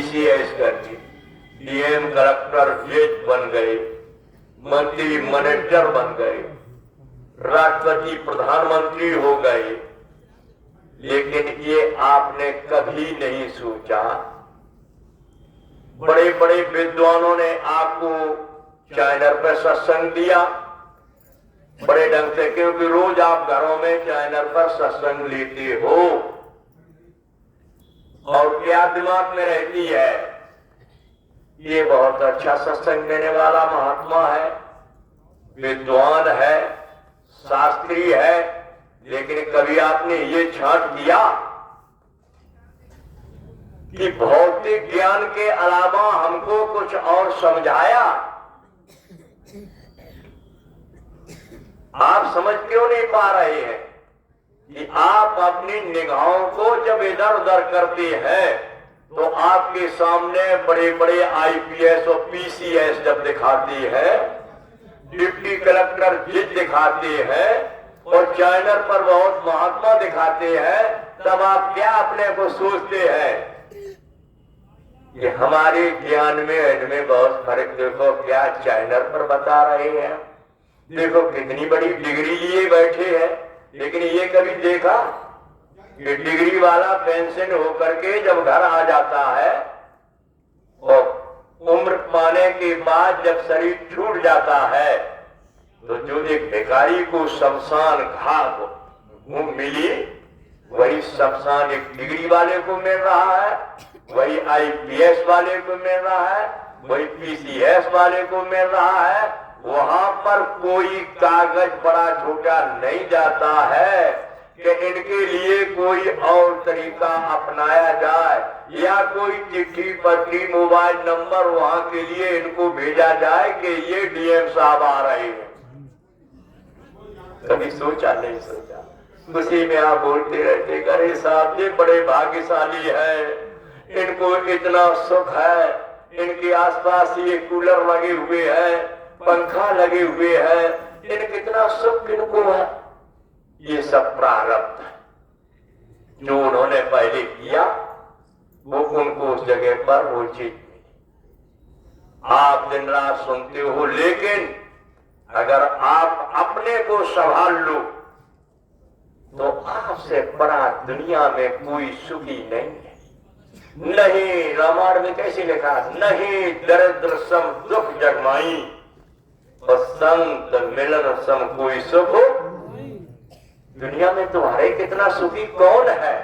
PCS करके DM collector जज बन गए, मंत्री मैनेजर बन गए, राष्ट्रपति प्रधानमंत्री हो गए, लेकिन ये आपने कभी नहीं सोचा। बड़े बड़े विद्वानों ने आपको चैनल पर सत्संग दिया बड़े ढंग से, क्योंकि रोज आप घरों में चैनल पर सत्संग लेते हो, और क्या दिमाग में रहती है, ये बहुत अच्छा सत्संग देने वाला महात्मा है, विद्वान है, शास्त्री है, लेकिन कभी आपने ये छांट किया कि भौतिक ज्ञान के अलावा हमको कुछ और समझाया? आप समझ क्यों नहीं पा रहे हैं कि आप अपनी निगाहों को जब इधर उधर करते हैं तो आपके सामने बड़े बड़े आईपीएस और पीसीएस जब दिखाते हैं, डिप्टी कलेक्टर जज दिखाते हैं और चैनल पर बहुत महात्मा दिखाते हैं, तब आप क्या अपने को सोचते हैं कि हमारे ज्ञान में इनमें बहुत फर्क? देखो क्या चैनल पर बता रहे हैं, देखो कितनी बड़ी डिग्री लिए बैठे हैं, लेकिन ये कभी देखा कि डिग्री वाला पेंशन होकर के जब घर आ जाता है और उम्र पाने के बाद जब शरीर छूट जाता है तो जो एक भिखारी को शमशान घाट मिली, वही शमशान एक डिग्री वाले को मिल रहा है, वही आईपीएस वाले को मिल रहा है, वही पीसीएस वाले को मिल रहा है। वहां पर कोई कागज बड़ा छोटा नहीं जाता है कि इनके लिए कोई और तरीका अपनाया जाए, या कोई चिट्ठी पत्री मोबाइल नंबर वहां के लिए इनको भेजा जाए कि ये डीएम साहब आ रहे हैं। कभी सोचा नहीं सोचा। खुशी में आप बोलते रहते, अरे साहब ये बड़े भाग्यशाली है, इनको इतना सुख है, इनके आसपास ये कूलर लगे हुए हैं, पंखा लगे हुए हैं, इन कितना सुख इनको है। ये सब प्रारब्ध है जो उन्होंने पहले किया, वो उनको उस जगह पर वो चीज मिली। आप दिन रात सुनते हो, लेकिन अगर आप अपने को संभाल लो तो आपसे बड़ा दुनिया में कोई सुखी नहीं है। नहीं, रामायण में कैसे लिखा, नहीं दरिद्र सम दुख जगमाई और संत मिलन सम कोई सुख हो। दुनिया में तुम्हारे कितना सुखी कौन है?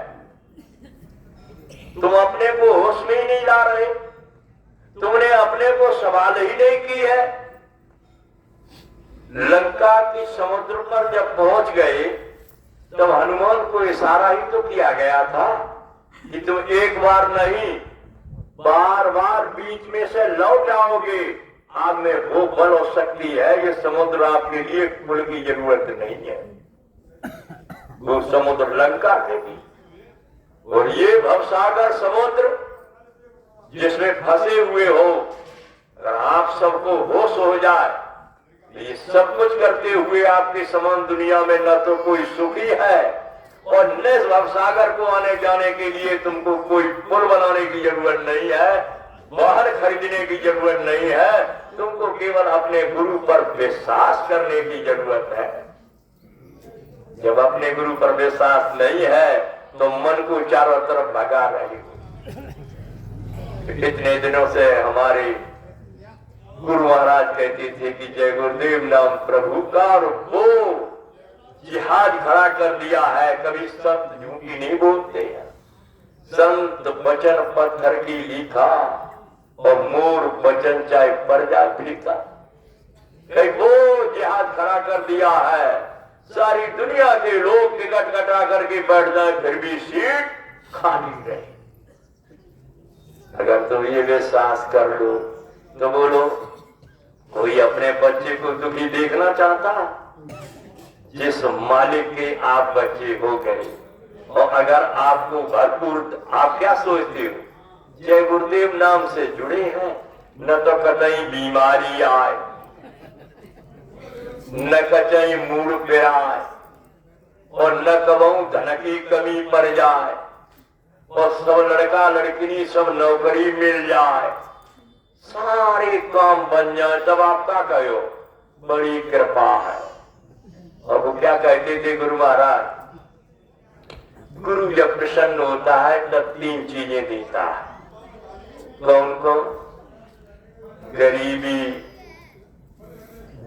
तुम अपने को होश में ही नहीं ला रहे, तुमने अपने को सवाल ही नहीं की है। लंका की समुद्र पर जब पहुंच गए तब हनुमान को इशारा ही तो किया गया था कि तुम एक बार नहीं बार बार बीच में से लौट आओगे। आप में वो बल और शक्ति है, ये समुद्र आपके लिए पुल की जरूरत नहीं है। वो समुद्र लंका के भी, और ये भवसागर समुद्र जिसमें फंसे हुए हो, अगर आप सबको होश हो जाए, ये सब कुछ करते हुए आपके समान दुनिया में न तो कोई सुखी है और न भवसागर को आने जाने के लिए तुमको कोई पुल बनाने की जरूरत नहीं है, वाहन खरीदने की जरूरत नहीं है, तुमको केवल अपने गुरु पर विश्वास करने की जरूरत है। जब अपने गुरु पर विश्वास नहीं है तो मन को चारों तरफ भगा रहे हो। इतने दिनों से हमारे गुरु महाराज कहते थे कि जय गुरुदेव नाम प्रभु का, और वो जिहाद खड़ा कर दिया है। कभी संत झूठी नहीं बोलते हैं, संत वचन पत्थर की लिखा और मोर वचन चाहे प्रजा पीता। वो जिहाद खड़ा कर दिया है, सारी दुनिया के लोग टिकट कटा करके बैठ जाए फिर भी सीट खाली रहे। अगर तुम ये विश्वास कर लो तो बोलो, कोई अपने बच्चे को दुखी देखना चाहता? जिस मालिक के आप बच्चे हो गए, और अगर आपको भरपूर, आप क्या सोचते हो, जय गुरुदेव नाम से जुड़े हैं, न तो कतई बीमारी आए, न कतई मूड पे आए, और न कबहू धन की कमी पड़ जाए, और सब लड़का लड़की सब नौकरी मिल जाए, सारे काम बन जाए, तब आप क्या कहो? बड़ी कृपा है। और वो क्या कहते थे गुरु महाराज? गुरु जब प्रसन्न होता है तब 3 चीजें देता है। कौन कौन? गरीबी,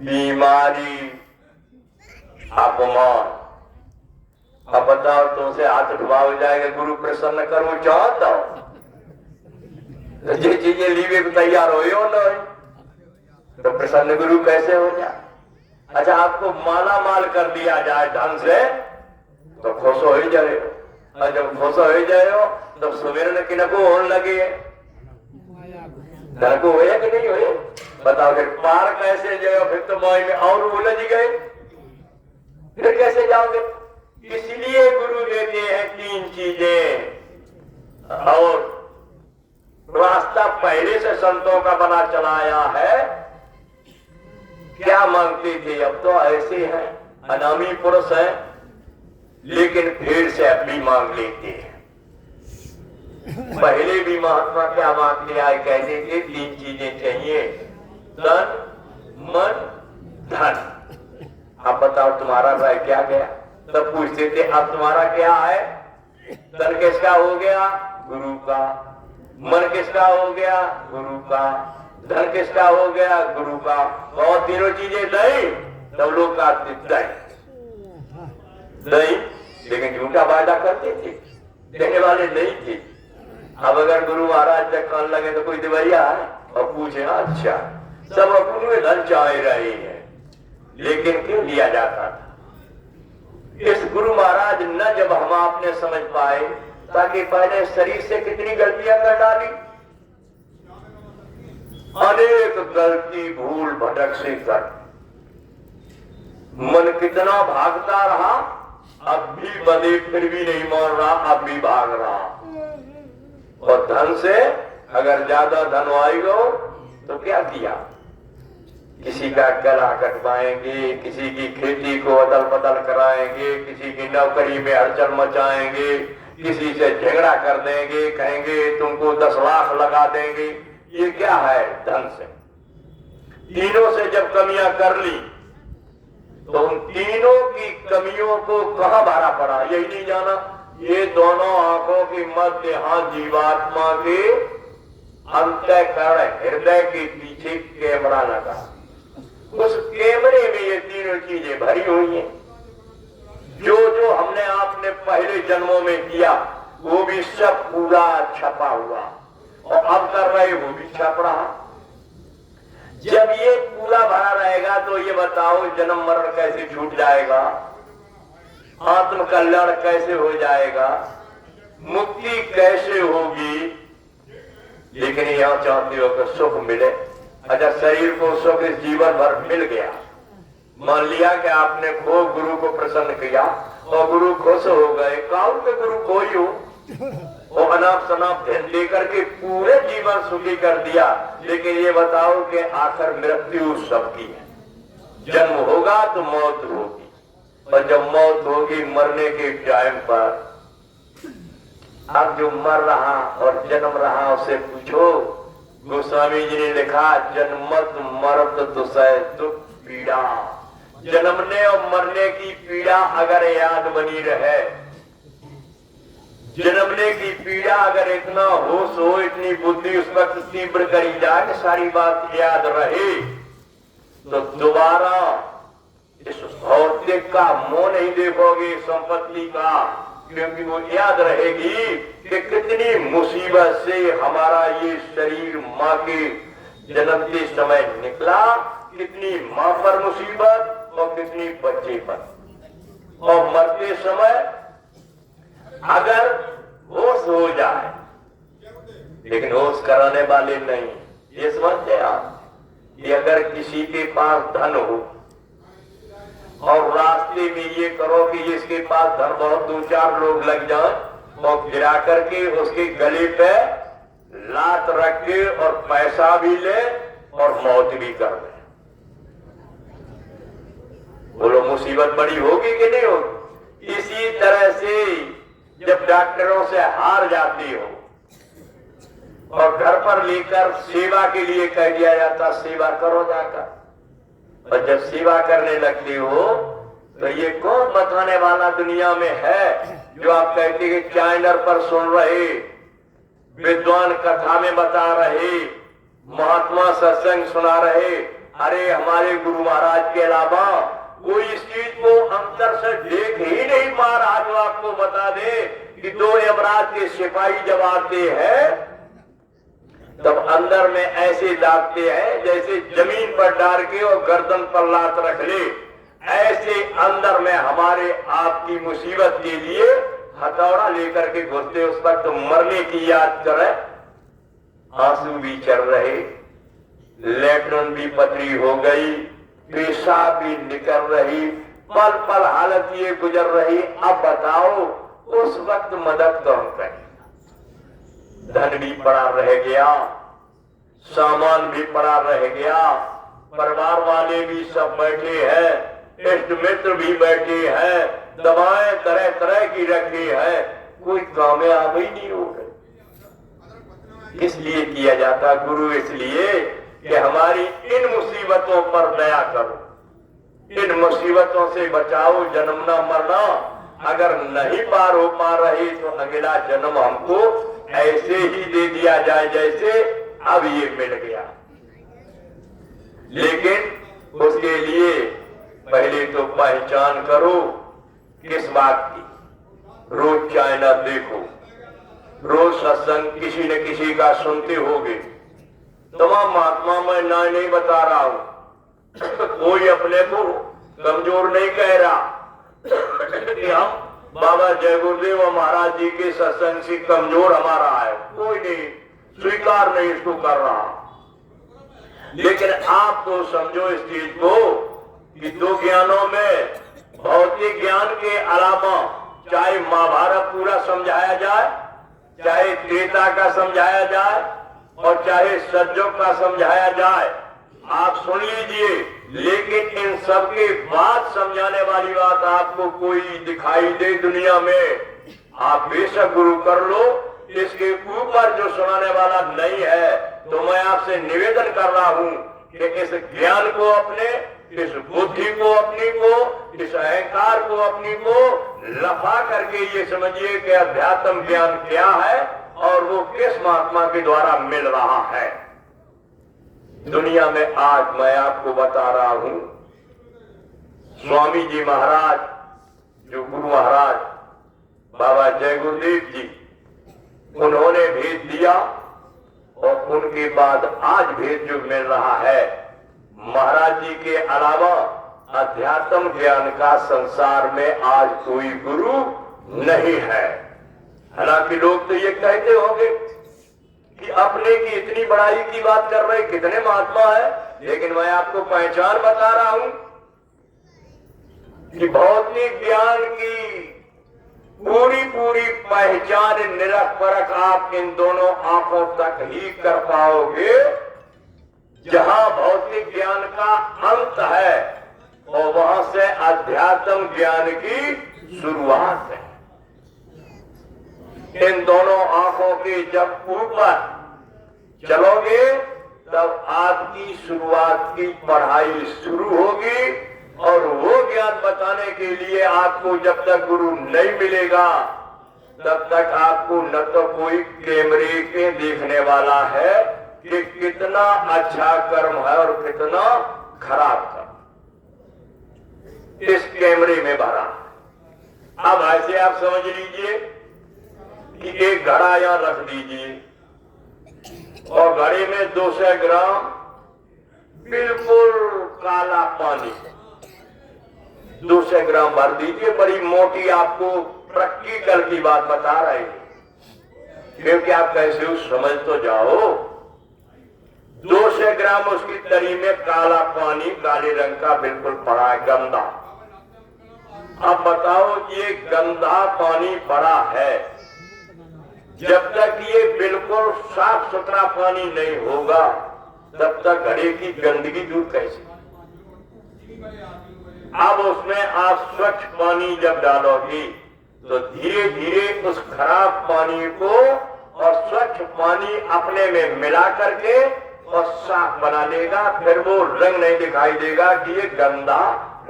बीमारी, अपमान। अब बताओ, तुमसे हाथ उठवा हो जाएगा, गुरु प्रसन्न करो चाहता हो तो ये चीजें लीवे को तैयार हो ना, तो प्रसन्न गुरु कैसे हो जाए? अच्छा, आपको माला माल कर दिया जाए ढंग से तो खुश हो ही जाए, और जब खुश हो ही जाए तो सुमिरन किनको होने लगे, को हो कि नहीं हो? बताओ फिर पार कैसे जाओ? फिर तो मोह में और उलझ गए, फिर कैसे जाओगे? इसलिए गुरु देते हैं 3 चीजें। और रास्ता पहले से संतों का बना चलाया है। क्या मांगते थे? अब तो ऐसे हैं, अनामी पुरुष हैं, लेकिन फिर से अपनी मांग लेते हैं। पहले भी महात्मा क्या मांगते आए? कहते थे 3 चीजें चाहिए, तन, मन, धन। अब बताओ तुम्हारा भाई क्या गया? तब पूछते थे अब तुम्हारा क्या है? तन किसका हो गया? गुरु का। मन किसका हो गया? गुरु का। धन किसका हो गया? गुरु का। और तीनों चीजें नहीं, तब लोग काटते नहीं, लेकिन झूठा वायदा करते थे, देने वाले नहीं थे। अब अगर गुरु महाराज जब कान लगे तो कोई दिवैया है और पूछे, अच्छा सब अपने धन चाह रहे हैं, लेकिन क्यों लिया जाता था? इस गुरु महाराज न जब हम आपने समझ पाए, ताकि पहले शरीर से कितनी गलतियां कर डाली, अनेक गलती भूल भटक से कर, मन कितना भागता रहा, अब भी बदे फिर भी नहीं मान रहा, अब भी भाग रहा। और धन से अगर ज्यादा धन आएगा तो क्या किया? किसी का गला कटवाएंगे, किसी की खेती को अदल बदल कराएंगे, किसी की नौकरी में हलचल मचाएंगे, किसी से झगड़ा कर देंगे, कहेंगे तुमको 10 लाख लगा देंगे। ये क्या है? धन से। तीनों से जब कमियां कर ली तो उन तीनों की कमियों को कहां भरा पड़ा? यही नहीं जाना, ये दोनों आंखों की मध्य हाथ जीवात्मा के अंतःकरण हृदय के पीछे कैमरा लगा, उस कैमरे में ये तीनों चीजें भरी हुई हैं। जो जो हमने आपने पहले जन्मों में किया वो भी सब पूरा छपा हुआ, और अब कर रहे वो भी छप रहा। जब ये पूरा भरा रहेगा तो ये बताओ जन्म मरण कैसे छूट जाएगा? आत्म कल्याण कैसे हो जाएगा? मुक्ति कैसे होगी? लेकिन यहां चाहते हो कि सुख मिले। अच्छा, शरीर को सुख इस जीवन भर मिल गया, मान लिया कि आपने खूब गुरु को प्रसन्न किया और गुरु खुश हो गए, काल के गुरु कोई हो, वो अनाप शनाप ध्यान लेकर के पूरे जीवन सुखी कर दिया। लेकिन ये बताओ कि आखिर मृत्यु सबकी है, जन्म होगा तो मौत होगी, और जब मौत होगी मरने के टाइम पर, अब जो मर रहा और जन्म रहा उसे पूछो। गोस्वामी जी ने लिखा, जन्मत मरत दुसह दुख पीड़ा। जन्मने और मरने की पीड़ा अगर याद बनी रहे, जन्मने की पीड़ा अगर इतना होश हो, इतनी बुद्धि उस वक्त तीव्र करी जाए कि सारी बात याद रहे, तो दोबारा इस भौतिक का मोह नहीं देखोगे, संपत्ति का, क्योंकि वो याद रहेगी कि कितनी मुसीबत से हमारा ये शरीर माँ के जन्मते समय निकला, कितनी माँ पर मुसीबत और कितनी बच्चे पर, और मरते समय अगर होश हो जाए, लेकिन होश कराने वाले नहीं। ये समझते आप कि अगर किसी के पास धन हो और रास्ते में ये करो कि इसके पास धन बहुत 2-4 लोग लग जाए और गिरा करके उसके गले पे लात रख के और पैसा भी ले और मौत भी कर दे, बोलो मुसीबत बड़ी होगी कि नहीं होगी? इसी तरह से जब डॉक्टरों से हार जाती हो और घर पर लेकर सेवा के लिए कह दिया जाता सेवा करो जाकर, और जब सेवा करने लगती हो तो ये कौन बताने वाला दुनिया में है जो आप कहते कि चैनल पर सुन रहे, विद्वान कथा में बता रहे, महात्मा सत्संग सुना रहे, अरे हमारे गुरु महाराज के अलावा कोई इस चीज को अंतर से देख ही नहीं पा रहा जो आपको बता दे कि दो यमराज के सिपाही जब आते हैं तब अंदर में ऐसे दागते हैं जैसे जमीन पर डाल के और गर्दन पर लात रख ले, ऐसे अंदर में हमारे आपकी मुसीबत के लिए हथौड़ा लेकर के घुसते। उस वक्त तो मरने की याद करे, आंसू भी चल रहे, लेटरिन भी पतली हो गई, पेशाब भी निकल रही, पल पल हालत ये गुजर रही। अब बताओ उस वक्त मदद कौन करे? धन भी पड़ा रह गया, सामान भी पड़ा रह गया, परिवार वाले भी सब बैठे हैं, इष्ट मित्र भी बैठे हैं, दवाएं तरह तरह की रखी है, कोई कामयाब ही नहीं हो गई। किस लिए किया जाता गुरु? इसलिए कि हमारी इन मुसीबतों पर दया करो, इन मुसीबतों से बचाओ, जन्मना मरना अगर नहीं पार हो पा रही तो अगला जन्म हमको ऐसे ही दे दिया जाए जैसे अब ये मिल गया। लेकिन उसके लिए पहले तो पहचान करो किस बात की। रोज चाइना देखो, रोज सत्संग किसी न किसी का सुनते होगे। तमाम महात्मा मैं नहीं बता रहा हूं, कोई अपने को कमजोर नहीं कह रहा कि हम बाबा जय गुरुदेव और महाराज जी के सत्संग से कमजोर हमारा है, कोई नहीं, स्वीकार नहीं इसको कर रहा। लेकिन आप तो समझो इस चीज को कि दो ज्ञानों में भौतिक ज्ञान के अलावा चाहे महाभारत पूरा समझाया जाए, चाहे त्रेता का समझाया जाए और चाहे सतयुग का समझाया जाए, आप सुन लीजिए, लेकिन इन सब के बाद समझाने वाली बात आपको कोई दिखाई दे दुनिया में, आप बेशक गुरु कर लो, इसके ऊपर जो सुनाने वाला नहीं है। तो मैं आपसे निवेदन कर रहा हूं कि इस ज्ञान को अपने, इस बुद्धि को अपनी को, इस अहंकार को अपनी को लफा करके ये समझिए कि अध्यात्म ज्ञान क्या है और वो किस महात्मा के द्वारा मिल रहा है। दुनिया में आज मैं आपको बता रहा हूं, स्वामी जी महाराज जो गुरु महाराज बाबा जय गुरुदेव जी, उन्होंने भेद दिया और उनके बाद आज भेद जो मिल रहा है, महाराज जी के अलावा अध्यात्म ज्ञान का संसार में आज कोई गुरु नहीं है। हालांकि लोग तो ये कहते होंगे कि अपने की इतनी बड़ाई की बात कर रहे, कितने महात्मा है, लेकिन मैं आपको पहचान बता रहा हूं कि भौतिक ज्ञान की पूरी पूरी पहचान निरख परख आप इन दोनों आंखों तक ही कर पाओगे जहां भौतिक ज्ञान का अंत है और वहां से अध्यात्म ज्ञान की शुरुआत है। इन दोनों आंखों के जब ऊपर चलोगे तब आपकी शुरुआत की पढ़ाई शुरू होगी और वो ज्ञान बताने के लिए आपको जब तक गुरु नहीं मिलेगा तब तक आपको न तो कोई कैमरे के देखने वाला है कि कितना अच्छा कर्म है और कितना खराब कर्म इस कैमरे में भरा। अब ऐसे आप समझ लीजिए कि एक घड़ा यहां रख दीजिए और घड़े में 200 ग्राम बिल्कुल काला पानी 200 ग्राम भर दीजिए। बड़ी मोटी आपको प्रैक्टिकल की बात बता रहे हैं, क्योंकि आप कैसे उस समझ तो जाओ। 200 ग्राम उसकी तरी में काला पानी काले रंग का बिल्कुल पड़ा है, गंदा। अब बताओ ये गंदा पानी पड़ा है, जब तक ये बिल्कुल साफ सुथरा पानी नहीं होगा तब तक घड़े की गंदगी दूर कैसे। अब उसमें आप स्वच्छ पानी जब डालोगी तो धीरे धीरे उस खराब पानी को और स्वच्छ पानी अपने में मिला करके और साफ बना लेगा। फिर वो रंग नहीं दिखाई देगा कि ये गंदा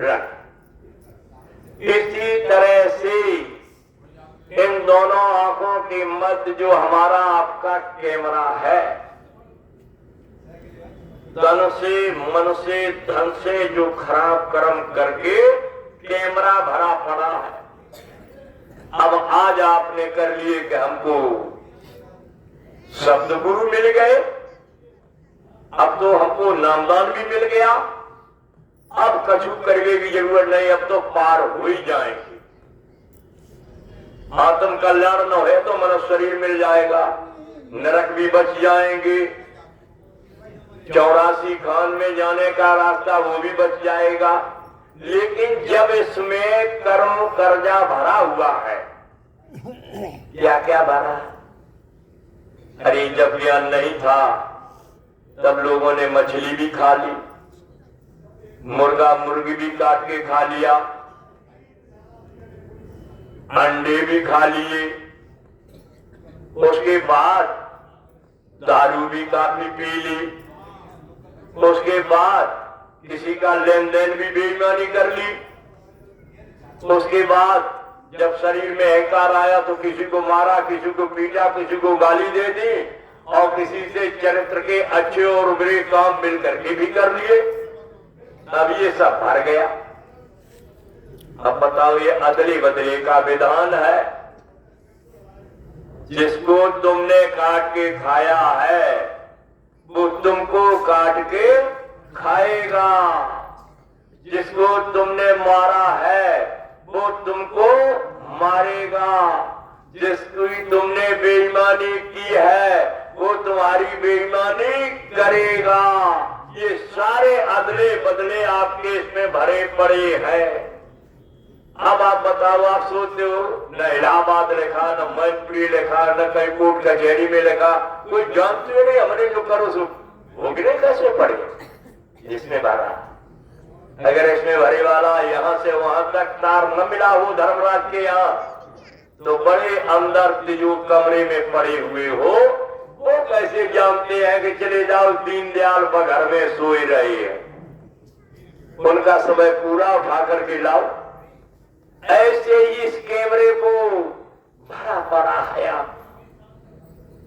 रंग। इसी तरह से इन दोनों आंखों के मध्य जो हमारा आपका कैमरा है, तन से, मन से, धन से जो खराब कर्म करके कैमरा भरा पड़ा है, अब आज आपने कर लिए कि हमको शब्द गुरु मिल गए, अब तो हमको नामदान भी मिल गया, अब कछु करने की जरूरत नहीं, अब तो पार हो ही जाएंगे। आत्म कल्याण न है तो मनुष्य शरीर मिल जाएगा, नरक भी बच जाएंगे, 84 खान में जाने का रास्ता वो भी बच जाएगा। लेकिन जब इसमें कर्म कर्जा भरा हुआ है, क्या क्या भरा? अरे जब ज्ञान नहीं था तब लोगों ने मछली भी खा ली, मुर्गा मुर्गी भी काट के खा लिया, अंडे भी खा लिए, उसके बाद दारू भी काफी पी ली, उसके बाद किसी का लेन देन भी बेईमानी कर ली, उसके बाद जब शरीर में अहंकार आया तो किसी को मारा, किसी को पीटा, किसी को गाली दे दी और किसी से चरित्र के अच्छे और बुरे काम मिल करके भी कर लिए। अब ये सब भर गया। अब बताओ, ये अदले बदले का विधान है। जिसको तुमने काट के खाया है वो तुमको काट के खाएगा, जिसको तुमने मारा है वो तुमको मारेगा, जिसकी तुमने बेईमानी की है वो तुम्हारी बेईमानी करेगा। ये सारे अदले बदले आपके इसमें भरे पड़े हैं। अब आप बताओ, आप सोचते हो न इलाहाबाद लिखा, न मैनपुरी लिखा, न कहीं कोर्ट कचहरी में लिखा, कोई जानते नहीं हमने जो करो सो वो गिरे कैसे पड़े इसमें भरा। अगर इसमें भरे वाला यहाँ से वहां तक तार न मिला हो धर्मराज के यहाँ, तो बड़े अंदर जो कमरे में पड़े हुए हो वो कैसे जानते हैं कि चले जाओ दीनदयाल घर में सोए रहे हैं, उनका समय पूरा उठा करके लाओ। ऐसे ही इस कैमरे को भरा पड़ा है।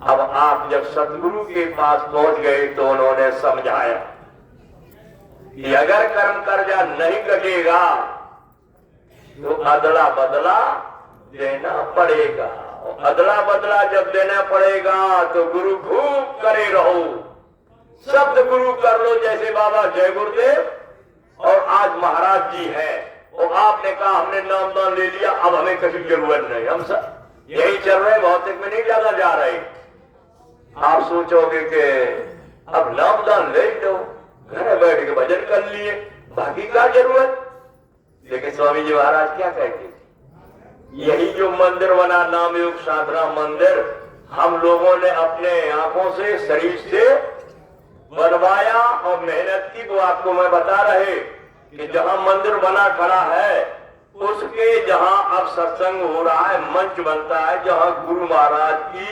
अब आप जब सतगुरु के पास पहुंच गए तो उन्होंने समझाया कि अगर कर्म कर्जा नहीं कटेगा तो अदला बदला देना पड़ेगा। अदला बदला जब देना पड़ेगा तो गुरु खूब करे रहो, शब्द गुरु कर लो, जैसे बाबा जय गुरुदेव और आज महाराज जी हैं और आपने कहा हमने नामदान ले लिया, अब हमें किसी जरूरत नहीं, हम सब यही चल रहे, भौतिक में नहीं ज्यादा जा रहे। आप सोचोगे कि अब नामदान ले लो, घर बैठ के भजन कर लिए, बाकी क्या जरूरत। लेकिन स्वामी जी महाराज क्या कहते, यही जो मंदिर बना नाम योग साधना मंदिर, हम लोगों ने अपने आंखों से शरीर से बनवाया और मेहनत की। वो आपको मैं बता रहे कि जहां मंदिर बना खड़ा है उसके जहां अब सत्संग हो रहा है, मंच बनता है, जहां गुरु महाराज की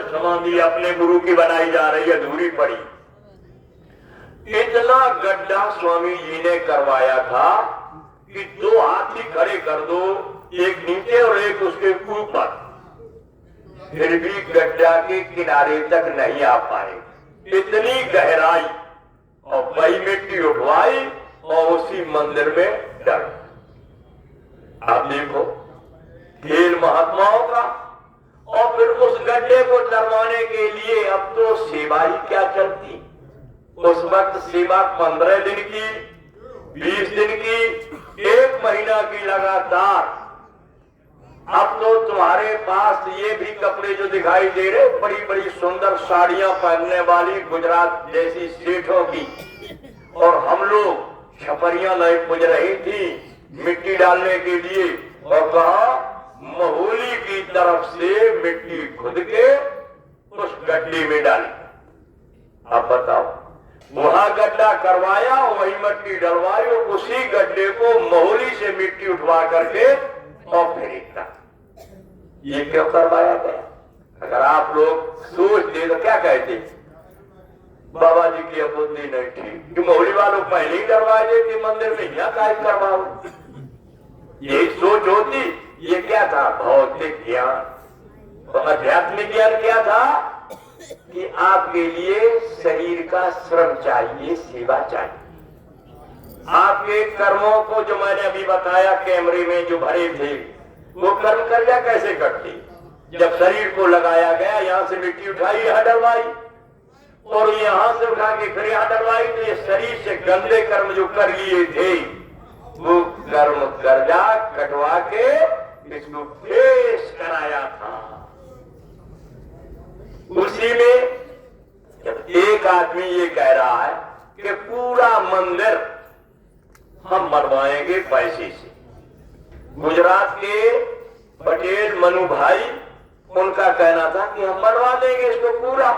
समाधि अपने गुरु की बनाई जा रही है, अधूरी पड़ी। इतना गड्ढा स्वामी जी ने करवाया था कि 2 हाथी खड़े कर दो, एक नीचे और एक उसके ऊपर, फिर भी गड्ढा के किनारे तक नहीं आ पाए। इतनी गहराई, और वही मिट्टी उठवाई और उसी मंदिर में डर। आप देखो खेल महात्माओं का। और फिर उस गड्ढे को तरवाने के लिए अब तो सेवा ही क्या चलती। उस वक्त सेवा 15 दिन की, 20 दिन की, 1 महीना की लगातार। अब तो तुम्हारे पास ये भी कपड़े जो दिखाई दे रहे, बड़ी बड़ी सुंदर साड़ियां पहनने वाली गुजरात जैसी सेठों की, और हम लोग छपरियां नहीं पूज रही थी मिट्टी डालने के लिए, और कहा महोली की तरफ से मिट्टी खुद के उस गड्ढे में डाली। अब बताओ, वहां गड्ढा करवाया, वही मिट्टी डलवाई, और उसी गड्ढे को महोली से मिट्टी उठवा करके और फिर इतना। ये क्यों करवाया गया? अगर आप लोग सोच दे तो क्या कहते, बाबा जी की बुद्धि नहीं ठीक कि मोहली वालों पहले ही करवा देते मंदिर में, यहाँ कार्य करवाओ। यही सोच होती। ये क्या था? भौतिक ज्ञान। तो आध्यात्मिक ज्ञान क्या था कि आपके लिए शरीर का श्रम चाहिए, सेवा चाहिए। आपके कर्मों को जो मैंने अभी बताया कैमरे में जो भरे थे, वो कर्म क्रिया कैसे करती? जब शरीर को लगाया गया, यहाँ से मिट्टी उठाई, यहाँ डलवाई, और यहाँ से उठा के फिर यहाँ डलवाई, तो ये शरीर से गंदे कर्म जो कर लिए थे, वो कर्म कर्जा कटवा के इसको पेश कराया था। उसी में जब एक आदमी ये कह रहा है कि पूरा मंदिर हम बनवाएंगे पैसे से, गुजरात के पटेल मनु भाई, उनका कहना था कि हम बनवा देंगे इसको पूरा,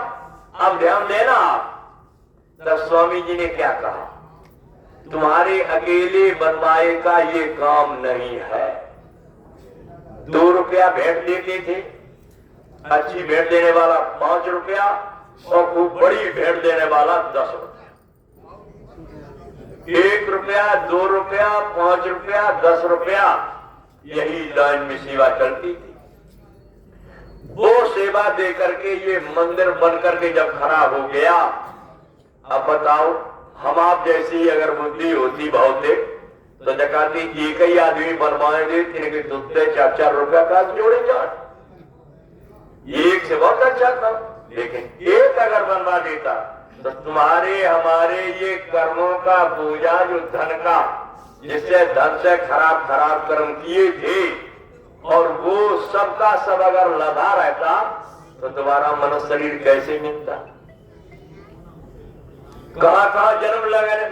अब ध्यान देना आप। तब स्वामी जी ने क्या कहा? तुम्हारे अकेले बनवाए का ये काम नहीं है। 2 रुपया भेंट देते थे, अच्छी भेंट देने वाला 5 रुपया, और खूब बड़ी भेंट देने वाला 10 रुपया। 1 रुपया, 2 रुपया, 5 रुपया, 10 रुपया, यही लाइन में सेवा चलती थी। वो सेवा दे करके ये मंदिर बन करके जब खराब हो गया, अब बताओ हम आप जैसी अगर बुद्धि होती भौतिक, तो जकाती एक ही आदमी बनवाएंगे, इनके दूसरे 4-4 रुपया का जोड़े जाए, एक से बहुत अच्छा था। लेकिन एक अगर बनवा देता तो तुम्हारे हमारे ये कर्मों का बोझा जो धन का, जिससे धन से खराब खराब कर्म किए थे, और वो सबका सब अगर लदा रहता तो तुम्हारा मनुष्य शरीर कैसे मिलता? कहां कहां जन्म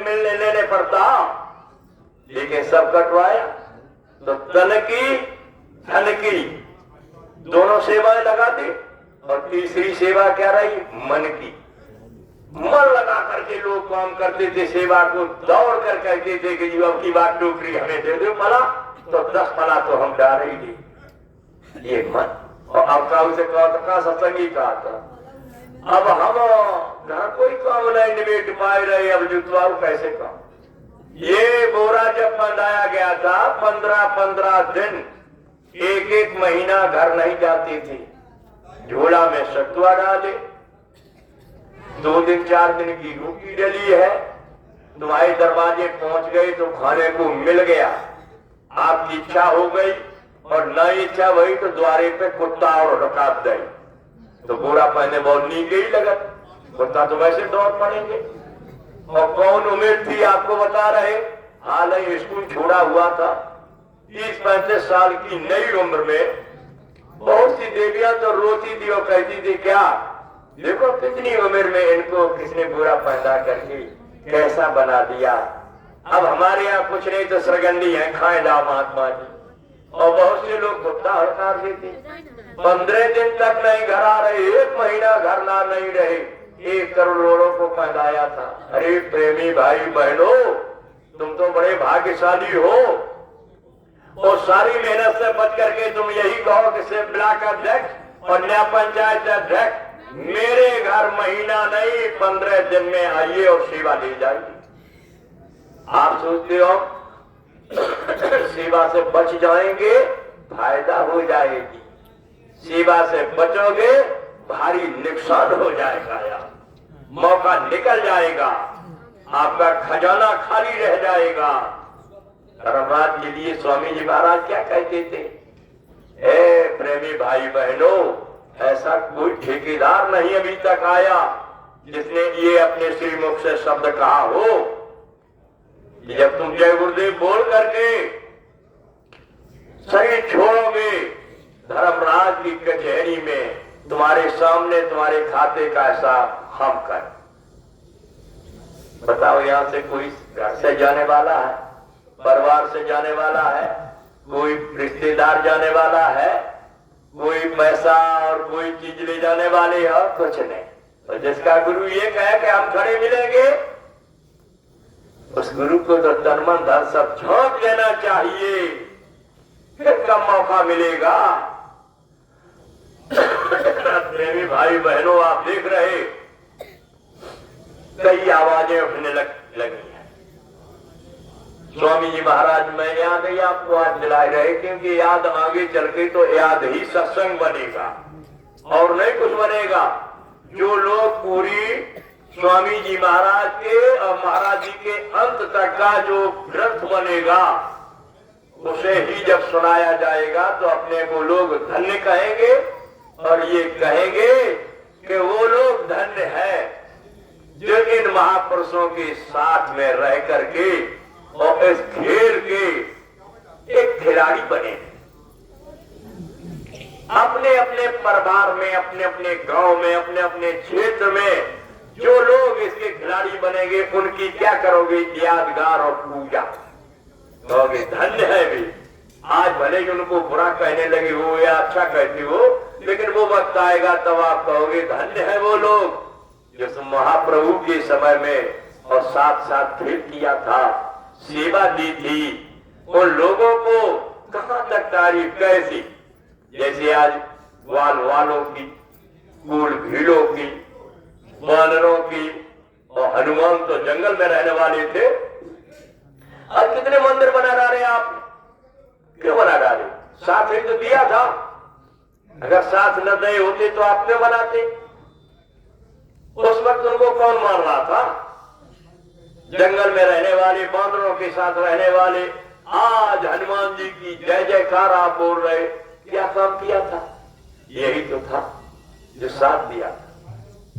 मिलने लेने पड़ता, लेकिन सब कटवाया। तो तन की धन की दोनों सेवाएं लगा दी, और तीसरी सेवा क्या रही? मन की। मन लगा करके लोग काम करते थे, सेवा को दौड़ कर कहते थे कि जी अब की बात टोकरी हमें दे दो फला, तो 10 फला तो हम डाल ही दे। ये मन। और अब का उसे कहा सत्संगी कहा था, अब हम घर कोई काम नहीं निबेट पाए रहे, अब जुटवाओ कैसे काम? ये बोरा जब बंधाया गया था, 15-15 दिन, 1-1 महीना घर नहीं जाती थी, झोला में सत्वा डाले, 2 दिन 4 दिन की रोटी डली है, तुम्हारे दरवाजे पहुंच गए तो खाने को मिल गया, आपकी इच्छा हो गई, और न इच्छा हुई तो द्वारे पे कुत्ता और रकाब गई, तो बोरा पहने बहुत नीचे ही लगत, कुत्ता तो वैसे दौड़ पड़ेंगे। और कौन उम्र थी आपको बता रहे, हाल ही स्कूल छोड़ा हुआ था, 30-35 साल की नई उम्र में बहुत सी देवियां तो रोती थी और कहती थी क्या देखो कितनी उम्र में इनको किसने बुरा पैदा करके कैसा बना दिया, अब हमारे यहाँ कुछ नहीं तो सरगंडी है, खाए जाओ महात्मा जी। और बहुत से लोग कुत्ता हड़का देते, 15 दिन तक नहीं घर आ रहे, 1 महीना घर ना नहीं रहे, 1 करोड़ों को फैलाया था। अरे प्रेमी भाई बहनों, तुम तो बड़े भाग्यशाली हो, और सारी मेहनत से बच करके तुम यही कहो कि से ब्लॉक अध्यक्ष और नया पंचायत अध्यक्ष मेरे घर महीना नहीं 15 दिन में आइए और सेवा ले जाइए। आप सोचते हो सेवा से बच जाएंगे, फायदा हो जाएगी, सेवा से बचोगे भारी नुकसान हो जाएगा, यार मौका निकल जाएगा, आपका खजाना खाली रह जाएगा। धर्मराज के लिए स्वामी जी महाराज क्या कहते थे, ए प्रेमी भाई बहनों, ऐसा कोई ठेकेदार नहीं अभी तक आया जिसने ये अपने श्रीमुख से शब्द कहा हो कि जब तुम जय गुरुदेव बोल करके शरीर छोड़ोगे, धर्मराज की कचहरी में तुम्हारे सामने तुम्हारे खाते का हिसाब हम कर। बताओ, यहां से कोई घर से जाने वाला है, परिवार से जाने वाला है, कोई रिश्तेदार जाने वाला है, कोई पैसा और कोई चीज ले जाने वाले है? कुछ नहीं। और जिसका गुरु ये कहे कि हम खड़े मिलेंगे, उस गुरु को तो तन मन धन सब झोंक लेना चाहिए फिर कब मौका मिलेगा। प्रेमी भाई बहनों, आप देख रहे कई आवाजें उठने लगी हैं। स्वामी जी महाराज मैं याद ही आपको आज दिला रहे, क्योंकि याद आगे चल के तो याद ही सत्संग बनेगा और नहीं कुछ बनेगा। जो लोग पूरी स्वामी जी महाराज के और महाराज जी के अंत तक का जो ग्रंथ बनेगा उसे ही जब सुनाया जाएगा तो अपने को लोग धन्य कहेंगे और ये कहेंगे कि वो लोग धन्य है जो इन महापुरुषों के साथ में रह करके और इस खेल के एक खिलाड़ी बने। अपने अपने परिवार में, अपने अपने गांव में, अपने अपने क्षेत्र में जो लोग इसके खिलाड़ी बनेंगे उनकी क्या करोगे? यादगार और पूजा कहोगे, धन्य है भी। आज भले ही उनको बुरा कहने लगे हो या अच्छा कहते हो, लेकिन वो वक्त आएगा तब आप कहोगे धन्य है वो लोग जो महाप्रभु के समय में और साथ साथ खेल किया था, सेवा दी थी। उन लोगों को कहां तक तारीफ कैसी, जैसे आज ग्वाल वालों की, कुल भीड़ों की, वानरों की, और हनुमान तो जंगल में रहने वाले थे। आज कितने मंदिर बना डाले आप, क्यों बना डाले? साथ ही तो दिया था, अगर साथ न दे होते तो आप क्यों बनाते? उस वक्त उनको कौन मार रहा था? जंगल में रहने वाले, बांदरों के साथ रहने वाले। आज हनुमान जी की जय जयकार आप बोल रहे, क्या काम किया था? यही तो था जो साथ दिया था।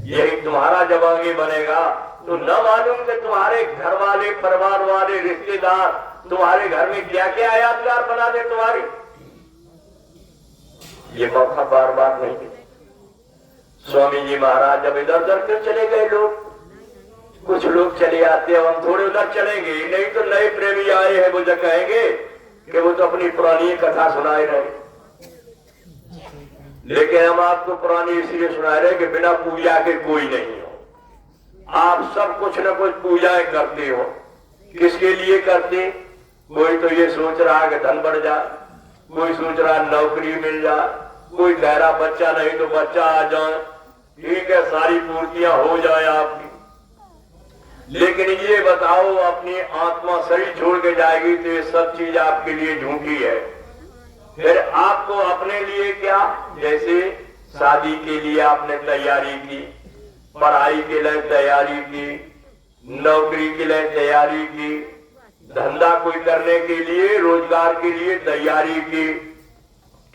यही तुम्हारा जब आगे बनेगा तो न मालूम कि तुम्हारे घर वाले, परिवार वाले, रिश्तेदार तुम्हारे घर में क्या क्या यादगार बना दे तुम्हारी। ये मौका बार बार नहीं मिले। स्वामी जी महाराज जब इधर उधर क्यों चले गए लोग? कुछ लोग चले आते हैं, हम थोड़े उधर चलेंगे, नहीं तो नए प्रेमी आए हैं वो जो कहेंगे कि वो तो अपनी पुरानी कथा सुनाए रहे। लेकिन हम आपको पुरानी इसलिए सुना रहे कि बिना पूजा के कोई नहीं हो। आप सब कुछ न कुछ पूजाएं करते हो। किसके लिए करते? कोई तो ये सोच रहा है कि धन बढ़ जाए, कोई सोच रहा है नौकरी मिल जाए, कोई कह रहा बच्चा नहीं तो बच्चा आ जाए, ठीक है सारी पूर्तियां हो जाए आपकी। लेकिन ये बताओ अपनी आत्मा शरीर छोड़ के जाएगी तो ये सब चीज आपके लिए झूठी है। फिर आपको अपने लिए क्या, जैसे शादी के लिए आपने तैयारी की, पढ़ाई के लिए तैयारी की, नौकरी के लिए तैयारी की, धंधा कोई करने के लिए, रोजगार के लिए तैयारी की।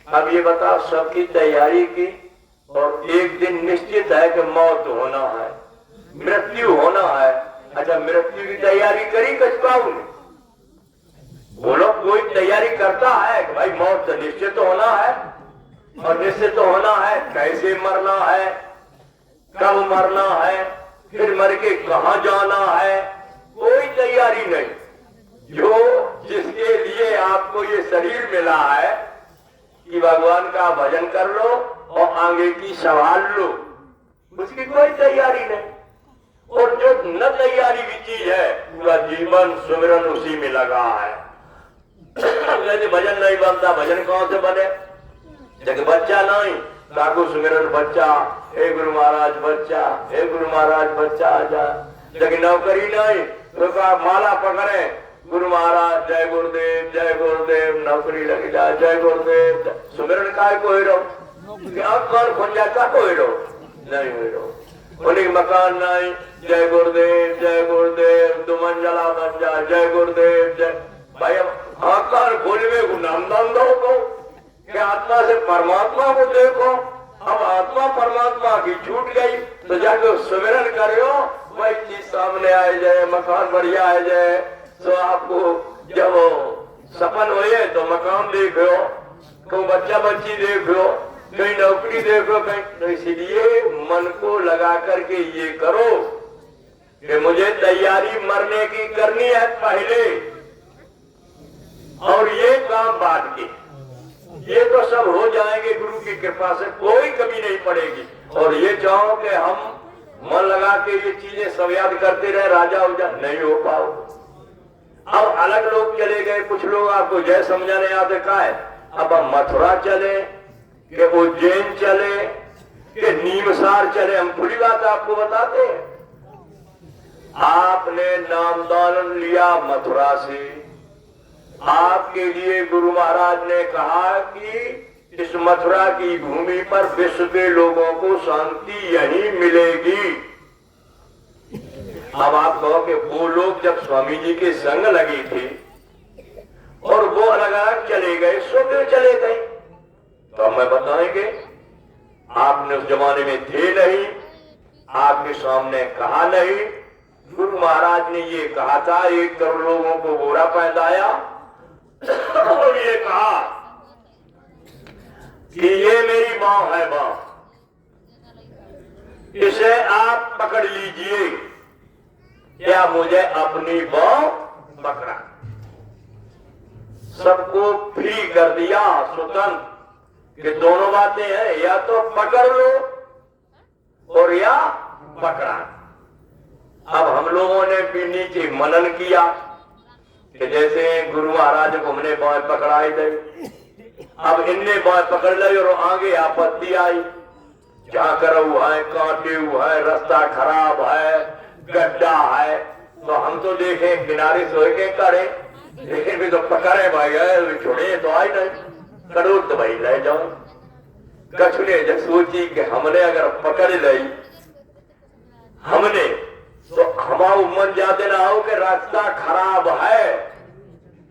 अब ये बताओ सबकी तैयारी की और एक दिन निश्चित है कि मौत होना है, मृत्यु होना है। अच्छा, मृत्यु की तैयारी करी कचकाऊ ने? बोलो कोई तैयारी करता है कि भाई मौत तो निश्चित होना है और निश्चित होना है कैसे मरना है, कब मरना है, फिर मर के कहां जाना है, कोई तैयारी नहीं। जो जिसके लिए आपको ये शरीर मिला है कि भगवान का भजन कर लो और आगे की संभाल लो, उसकी कोई तैयारी नहीं। और जो न तैयारी की चीज है पूरा जीवन सुमिरन उसी में लगा है। यदि भजन नहीं बनता, भजन कौन से बने? जब बच्चा नहीं ताकू सुमिरन बच्चा, हे गुरु महाराज बच्चा, हे गुरु महाराज बच्चा आ जा। जब नौकरी नहीं तो का माला पकड़े, गुरु महाराज जय गुरुदेव, जय गुरुदेव, नौकरी लग जाए, जय गुरुदेव। सुमिरन काय को हेरो, कौन खुल जाता को हेरो नहीं हेरो। उन्हीं मकान नहीं, जय गुरुदेव, जय गुरुदेव, दो मंजिला बन जा, जय गुरुदेव, जय। भाई अब आकार खोलवे को नाम दान दो को कि आत्मा से परमात्मा को देखो। अब आत्मा परमात्मा की छूट गई तो जाके सुमिरन करो, वही चीज सामने आ जाए, मकान बढ़िया आ जाए। तो आपको जब सपन हुए तो मकान देखो, कोई बच्चा बच्ची देखो, कहीं नौकरी देखो, कहीं। तो इसीलिए मन को लगा करके ये करो कि मुझे तैयारी मरने की करनी है पहले, और ये काम बाद के। ये तो सब हो जाएंगे गुरु की कृपा से, कोई कमी नहीं पड़ेगी। और ये चाहो कि हम मन लगा के ये चीजें सब याद करते रहे, राजा उजा नहीं हो पाओ। अब अलग लोग चले गए, कुछ लोग आपको जय समझाने आते का है अब हम मथुरा चले कि उज्जैन चले कि नीमसार चले, हम पूरी बात आपको बताते हैं। आपने नामदान लिया मथुरा से, आपके लिए गुरु महाराज ने कहा कि इस मथुरा की भूमि पर विश्व के लोगों को शांति यही मिलेगी। अब आप कहो कि वो लोग जब स्वामी जी के संग लगे थे और वो अलग अलग चले गए, सो क्यों चले गए? तो हमें बताएंगे, आपने उस जमाने में थे नहीं, आपके सामने कहा नहीं। गुरु महाराज ने ये कहा था, 1 करोड़ लोगों को बोरा पहनाया और ये कहा कि ये मेरी बाँह है, बाँह, इसे आप पकड़ लीजिए। क्या मुझे अपनी बाँह पकड़ा, सबको फ्री कर दिया, स्वतंत्र, कि दोनों बातें हैं, या तो पकड़ लो और या पकड़ा। अब हम लोगों ने भी नीचे मनन किया कि जैसे गुरु महाराज को हमने बाँह पकड़ाई दी, अब इनने बाँह पकड़ ली और आगे आपत्ति आई, क्या करो है, कांटे हुआ है, रास्ता खराब है, गड्ढा है। तो हम तो देखे किनारे सोए के करे, लेकिन भी तो पकड़े भाई, छोड़े तो आई नहीं, करोड़ तो भाई ले जाओ। कछ ने जब सोची कि हमने अगर पकड़ ली हमने, तो हमारा मन जाते ना हो कि रास्ता खराब है,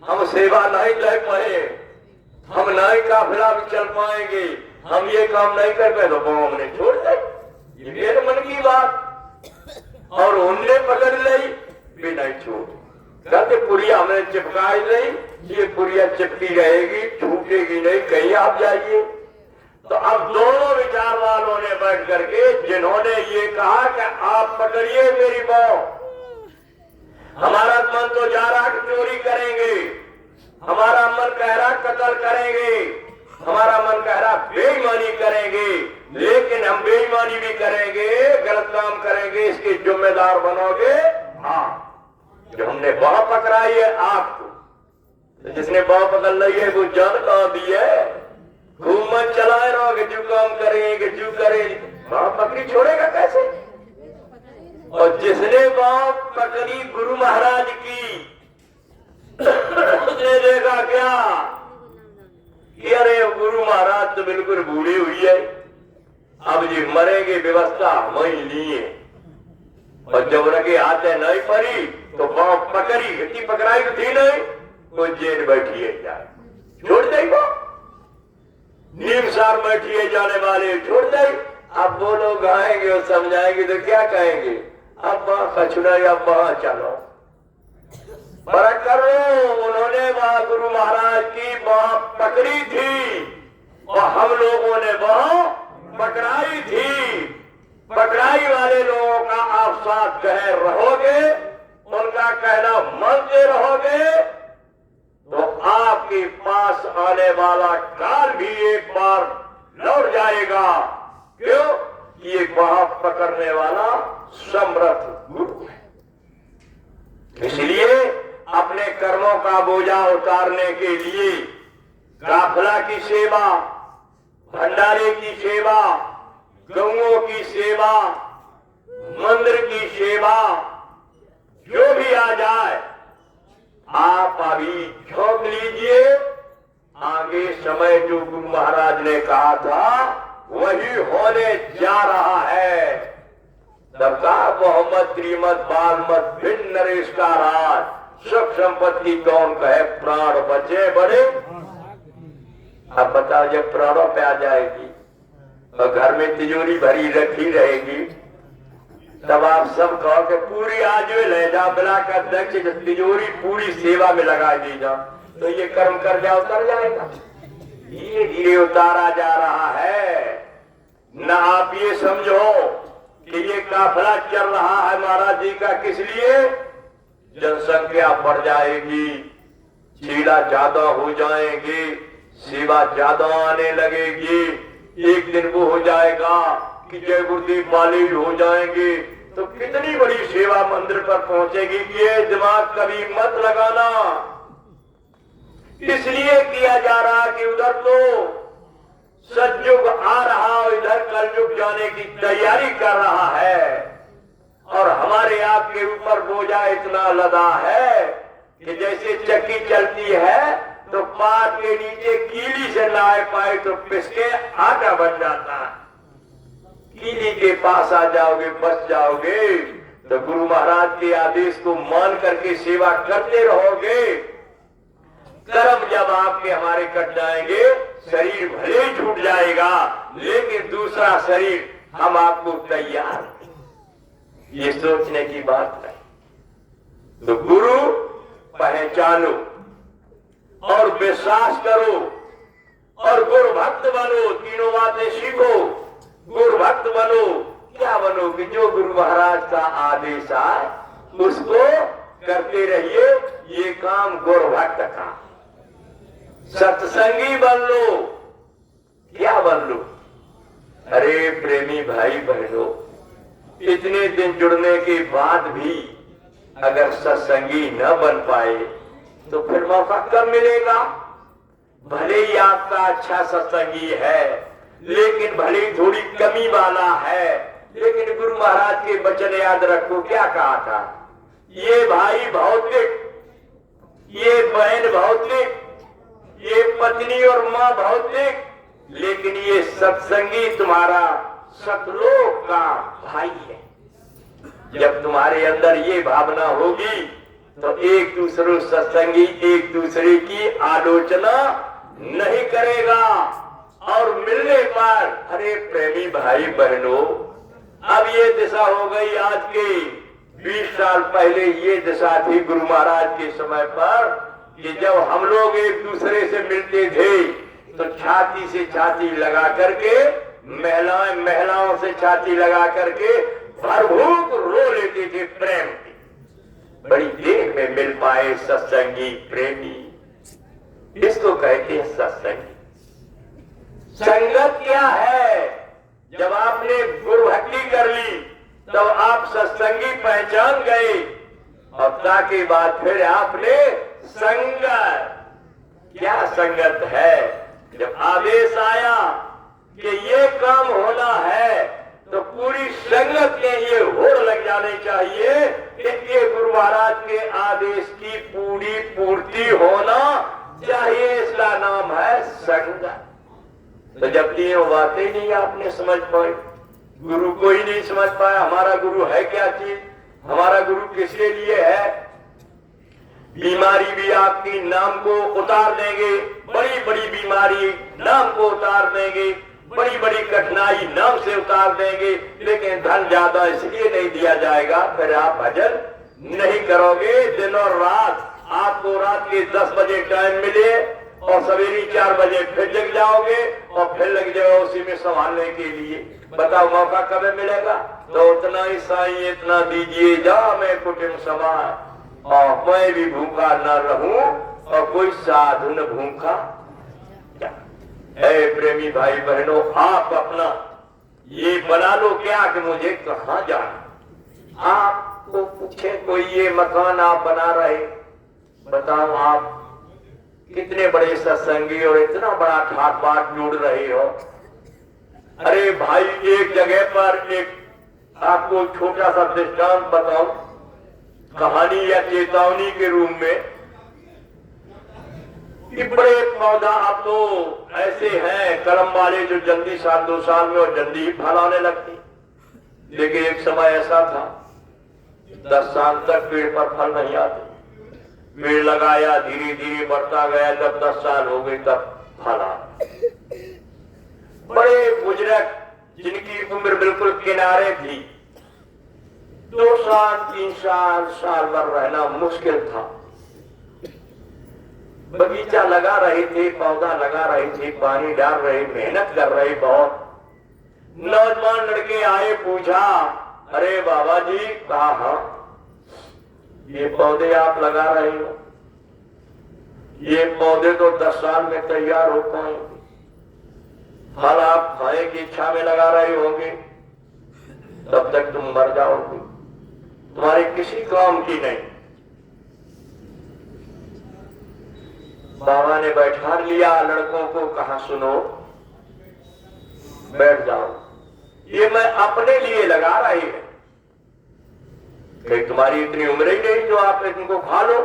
हम सेवा नहीं ले पाए, हम नहीं काफिला भी चल पाएंगे, हम ये काम नहीं कर पाए, तो वो हमने छोड़ दी। ये मेरे मन की बात। और उनने पकड़ ली भी नहीं छोड़, कहते पुरिया हमने चिपकाई नहीं, ये पुरिया चिपकी रहेगी, छूटेगी नहीं, कहीं आप जाइए। तो अब दोनों विचार वालों ने बैठ करके, जिन्होंने ये कहा कि आप पकड़िए मेरी बाँह, हमारा मन तो जा रहा कि चोरी करेंगे, हमारा मन कह रहा कत्ल करेंगे, हमारा मन कह रहा बेईमानी करेंगे, लेकिन हम बेईमानी भी करेंगे, गलत काम करेंगे, इसके जिम्मेदार बनोगे। हाँ, जो हमने बाँह पकड़ाई है आपको, तो जिसने बाँह पकड़ ली है वो जान कहाँ दी है, खूब मत चलाए रहोगे, जो काम करेंगे जो करेंगे, बाँह पकड़ी छोड़ेगा कैसे? और जिसने बाँह पकड़ी गुरु महाराज की, उसने देखा क्या कि अरे गुरु महाराज तो बिल्कुल बूढ़ी हुई है, अब जी मरेंगे, व्यवस्था वही लिए। और जब उनके हाथे नहीं पड़ी तो बाँह पकड़ी, इतनी पकड़ाई तो थी नहीं, तो जेल बैठिए जाए, छोड़ देगा। नीमसार बैठिए जाने वाले छोड़ दे। अब वो लोग आएंगे और समझाएंगे तो क्या कहेंगे, अब वहां कछुना, अब वहां चलो, फर्क करो। उन्होंने वहां गुरु महाराज की बाँह पकड़ी थी और हम लोगों ने बाँह पकड़ाई थी। पकड़ाई वाले लोगों का आप साथ कह रहोगे, उनका कहना मानते रहोगे, तो आपके पास आने वाला काल भी एक बार लौट जाएगा। क्यों? ये बाँह पकड़ने वाला समर्थ गुरु है। इसलिए अपने कर्मों का बोझा उतारने के लिए काफिला की सेवा, भंडारे की सेवा, गऊओं की सेवा, मंदिर की सेवा, जो भी आ जाए आप अभी झोंक लीजिए। आगे समय जो गुरु महाराज ने कहा था वही होने जा रहा है। सबका मोहम्मद त्रिमत बालमत भिन्न नरेश का राज, सुख संपत्ति कौन कहे, प्राण बचे बड़े। अब बताओ, जब प्राणों पे आ जाएगी और घर में तिजोरी भरी रखी रहेगी, तब आप सब कहो कि पूरी आज ले जा, ब्लॉक अध्यक्ष तिजोरी पूरी सेवा में लगा दी जा, तो ये कर्म कर जा उतर जाएगा। धीरे धीरे उतारा जा रहा है। न आप ये समझो कि ये काफिला चल रहा है महाराज जी का, किस लिए? जनसंख्या बढ़ जाएगी, चीला ज्यादा हो जाएंगे, सेवा ज्यादा आने लगेगी। एक दिन वो हो जाएगा कि जय गुरुदेव वाले हो जाएंगे, तो कितनी बड़ी सेवा मंदिर पर पहुंचेगी। ये दिमाग कभी मत लगाना इसलिए किया जा रहा कि उधर तो सतयुग आ रहा और इधर कलयुग जाने की तैयारी कर रहा है, और हमारे आपके ऊपर बोझा इतना लदा है कि जैसे चक्की चलती है तो पार के नीचे कीली से ना आ पाए तो पिसके आटा बन जाता है। कीली के पास आ जाओगे, बच जाओगे, तो गुरु महाराज के आदेश को मान करके सेवा करते रहोगे। कर्म जब आपके हमारे कट जाएंगे, शरीर भले ही छूट जाएगा, लेकिन दूसरा शरीर हम आपको तैयार, ये सोचने की बात नहीं। तो गुरु पहचानो और विश्वास करो और गुरु भक्त बनो। तीनों बातें सीखो। गुरु भक्त बनो, क्या बनो कि जो गुरु महाराज का आदेश आए उसको करते रहिए। ये काम गुरु भक्त का। सत्संगी बन लो। क्या बन लो? अरे प्रेमी भाई बहनों, इतने दिन जुड़ने के बाद भी अगर सत्संगी न बन पाए तो फिर मौका कब मिलेगा? भले ही आपका अच्छा सत्संगी है, लेकिन भले ही थोड़ी कमी वाला है, लेकिन गुरु महाराज के वचन याद रखो। क्या कहा था? ये भाई भौतिक, ये बहन भौतिक, ये पत्नी और माँ भौतिक, लेकिन ये सत्संगी तुम्हारा सतलोक का भाई है। जब तुम्हारे अंदर ये भावना होगी तो एक दूसरे सत्संगी एक दूसरे की आलोचना नहीं करेगा। और मिलने पर, अरे प्रेमी भाई बहनों, अब ये दिशा हो गई। आज के 20 साल पहले ये दिशा थी गुरु महाराज के समय पर कि जब हम लोग एक दूसरे से मिलते थे तो छाती से छाती लगा करके, महिलाओं से छाती लगा करके भरभूक रो लेते थे प्रेम की। बड़ी देर में मिल पाए सत्संगी प्रेमी, इसको कहते हैं सत्संगी। संगत क्या है? जब आपने गुरु भक्ति कर ली तब आप सत्संगी पहचान गए, और ताकि बाद फिर आपने संगत। क्या संगत है? जब आदेश आया कि ये काम होना है तो पूरी संगत के ये होड़ लग जानी चाहिए कि ये गुरु महाराज के आदेश की पूरी पूर्ति होना चाहिए। इसका नाम है संगत। तो जब तीनों बातें नहीं आपने समझ पाई, गुरु को ही नहीं समझ पाया, हमारा गुरु है क्या चीज, हमारा गुरु किसके लिए है। बीमारी भी आपकी नाम को उतार देंगे, बड़ी बड़ी बीमारी नाम को उतार देंगे, बड़ी बड़ी कठिनाई नाम से उतार देंगे, लेकिन धन ज्यादा इसलिए नहीं दिया जाएगा, फिर आप भजन नहीं करोगे। दिन और रात आपको रात के 10 बजे टाइम मिले और सवेरे 4 बजे फिर जग जाओगे और फिर लग जाओ उसी में संभालने के लिए। बताओ मौका कब मिलेगा? तो उतना ही साईं इतना दीजिए जा मैं कुटुंब समाज, और मैं भी भूखा न रहूं और कोई साधु न भूखा। ऐ प्रेमी भाई बहनों, आप अपना ये बना लो क्या कि मुझे कहाँ जाना। आपको पूछे कोई ये मकान आप बना रहे, बताओ आप कितने बड़े सत्संगी और इतना बड़ा ठाट बाट जोड़ रहे हो। अरे भाई, एक जगह पर एक आपको छोटा सा दृष्टांत बताओ, कहानी या चेतावनी के रूप में। कि बड़े पौधा अब तो ऐसे हैं कर्म वाले जो जल्दी 1-2 साल में और जल्दी फल आने लगती, लेकिन एक समय ऐसा था 10 साल तक पेड़ पर फल नहीं आते। पेड़ लगाया, धीरे धीरे बढ़ता गया, जब 10 साल हो गए तब फल आ। बड़े बुजुर्ग जिनकी उम्र बिल्कुल किनारे थी, 2 साल 3 साल साल भर रहना मुश्किल था। बगीचा लगा रहे थे, पौधा लगा रहे थे, पानी डाल रहे, मेहनत कर रहे बहुत। नौजवान लड़के आए, पूछा, अरे बाबा जी कहा ये पौधे आप लगा रहे हो, ये पौधे तो 10 साल में तैयार हो पाएंगे, फल आप खाने की इच्छा में लगा रहे होंगे, तब तक तुम मर जाओगे, तुम्हारे किसी काम की नहीं। बाबा ने बैठा लिया लड़कों को, कहा सुनो बैठ जाओ, ये मैं अपने लिए लगा रही है, कहीं तुम्हारी इतनी उम्र ही नहीं जो आप इनको खा लो,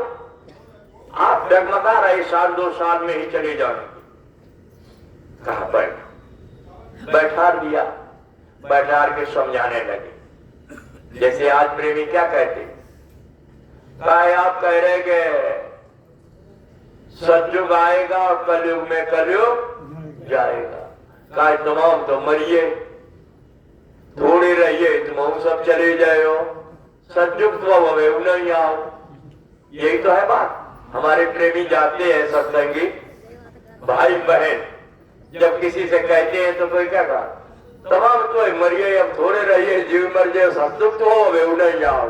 आप डगमगा रहे 1-2 साल में ही चले जाएंगे। कहा बैठा दिया, बैठा के समझाने लगे। जैसे आज प्रेमी क्या कहते, कहा आप कह रहे कि सतयुग आएगा और कलयुग में कलयुग जाएगा, कहा तमाम तो मरिए, थोड़े रहिए, तुम सब चले जाए हो, सतयुग तो हवे नहीं आओ। यही तो है बात। हमारे प्रेमी जाते हैं सत्संगी भाई बहन, जब किसी से कहते हैं तो कोई क्या कहा, तमाम तो मरिए, अब थोड़े रहिए, जीव मर जाए, सतयुग तो हवे नहीं आओ।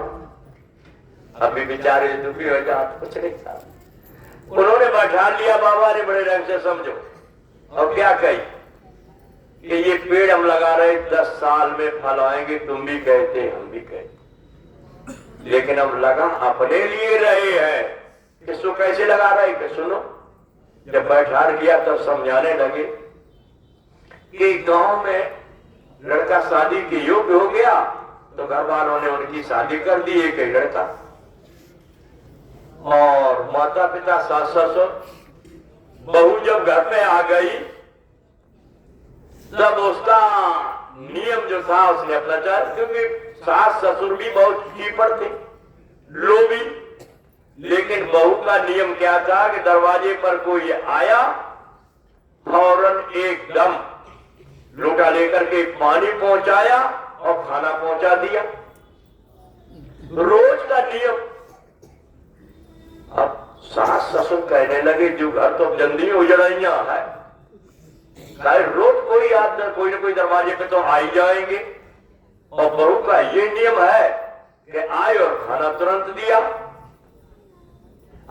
अभी बेचारे दुखी हो जाते, कुछ नहीं था। उन्होंने बैठा लिया, बाबा ने बड़े ढंग से समझो, और क्या कही कि ये पेड़ हम लगा रहे 10 साल में फल आएंगे, तुम भी कहते हम भी कहते, लेकिन हम लगा अपने लिए रहे हैं। इसको कैसे लगा रहे कि सुनो, जब बैठा लिया तब समझाने लगे कि गांव में लड़का शादी के योग्य हो गया तो घर वालों ने उनकी शादी कर दी, एक ही लड़का, और माता पिता सास ससुर, बहू जब घर में आ गई तब उसका नियम जो था उसने अपना चाह, क्योंकि सास ससुर भी बहुत कीपड़ थे, लोभी, लेकिन बहू का नियम क्या था कि दरवाजे पर कोई आया फौरन एकदम लोटा लेकर के पानी पहुंचाया और खाना पहुंचा दिया, रोज का नियम। अब सास ससुर कहने लगे जो घर तो जल्दी उजड़िया है, रोज कोई आदमी कोई ना कोई दरवाजे पे तो आ ही जाएंगे, और बहू का ये नियम है कि आए और खाना तुरंत दिया।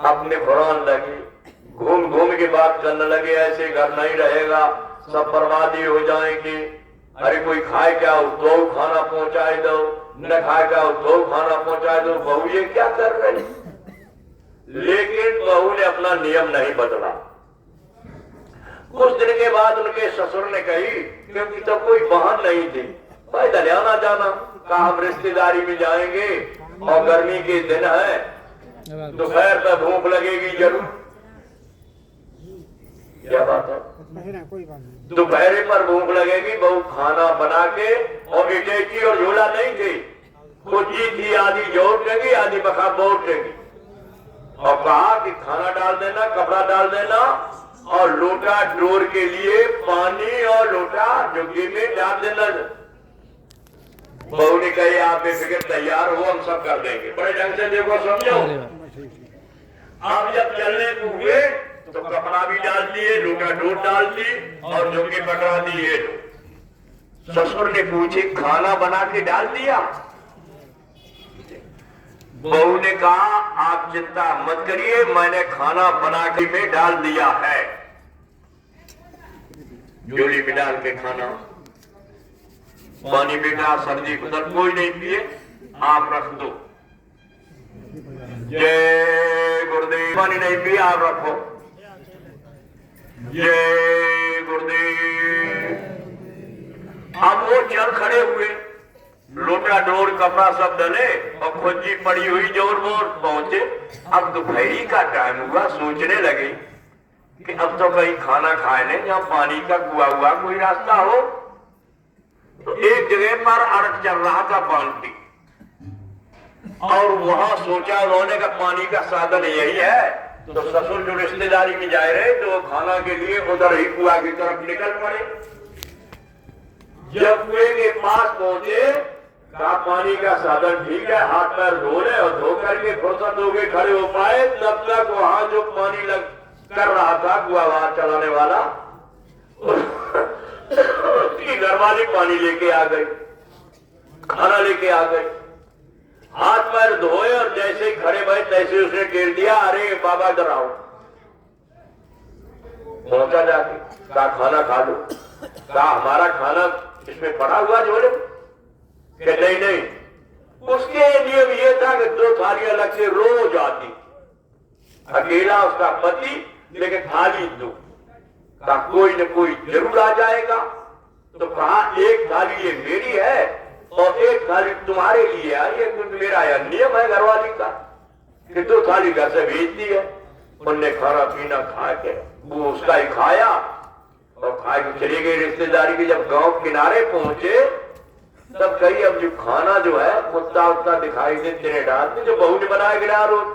अपने कुरान लगे, घूम घूम के बात करने लगे, ऐसे घर नहीं रहेगा, सब बर्बादी हो जाएंगे, अरे कोई खाए क्या हो तो खाना पहुंचाए दो, न खाए क्या हो तो खाना पहुंचाए दो। बहू ये क्या कर रही, लेकिन बहू ने अपना नियम नहीं बदला। कुछ दिन के बाद उनके ससुर ने कही, क्योंकि तो कोई वाहन नहीं थी, पैदल आना जाना, कहा हम रिश्तेदारी में जाएंगे और गर्मी के दिन है, दोपहर पर भूख लगेगी जरूर। क्या बात है, दोपहर पर भूख लगेगी, बहू खाना बना के, और इटेची और झोला नहीं थे, खुजी थी, आधी जोड़ देंगी आधी बखा बोट देंगी, और कहा कि खाना डाल देना, कपड़ा डाल देना, और लोटा डोर के लिए पानी और लोटा जोगी में डाल देना। बहू ने कही आप बेफिक्र तैयार हो, हम सब कर देंगे। बड़े ढंग से देखो, समझो, आप जब चलने को हुए तो कपड़ा भी डाल दिए, लोटा डोर डाल दी और जोगी पकड़ा दिए। ससुर ने पूछे खाना बना के डाल दिया? बहू ने कहा आप चिंता मत करिए, मैंने खाना बना के में डाल दिया है, झोली में डाल के खाना, पानी बेटा सर्दी उधर कोई नहीं पिए, आप रख दो, जय गुरुदेव, पानी नहीं पिए आप रखो, जय गुरुदेव। अब वो चल खड़े हुए, लोटा डोर कपड़ा सब डले और खोजी पड़ी हुई जोर बोर पहुंचे। अब दोपहरी का टाइम हुआ, सोचने लगे कि अब तो कहीं खाना खाए ले, जहां पानी का कुआ हुआ कोई रास्ता हो। तो एक जगह पर अड़क चल रहा था बाल्टी, और वहां सोचा उन्होंने का पानी का साधन यही है, तो ससुर जो रिश्तेदारी में जा रहे तो खाना के लिए उधर ही कुआ की तरफ निकल पड़े। जब कुएं के पास पहुंचे, कहा पानी का साधन ठीक है, हाथ पैर धो ले और धो करके फुर्सत हो गए खड़े हो पाए, तब तक वहां जो पानी लग कर रहा था कुआ वहां चलाने वाला, उसकी घरवाली पानी लेके आ गई, खाना लेके आ गई, हाथ पैर धोए और जैसे ही खड़े भाई तैसे उसने टेर दिया, अरे बाबा इधर आओ। पहुंचा जाके, कहा खाना खा लो, कहा हमारा खाना इसमें पड़ा हुआ झोले, नहीं नहीं, उसके नियम ये था कि 2 थाली अलग से रोज आती, अकेला उसका पति लेकिन थाली दो। कहा कोई न कोई जरूर आ जाएगा। तो कहा एक थाली ये मेरी है और एक थाली तुम्हारे लिए आई है, क्योंकि मेरा यह नियम है घरवाली का कि 2 थाली घर से भेज दी है। उनने खाना पीना खा के वो उसका ही खाया और खा के चले गए रिश्तेदारी के। जब गांव किनारे पहुंचे तब कही अब जो खाना जो है कुत्ता उत्ता दिखाई दे तेरे डालते जो बहू ने बनाया गिरा रोज।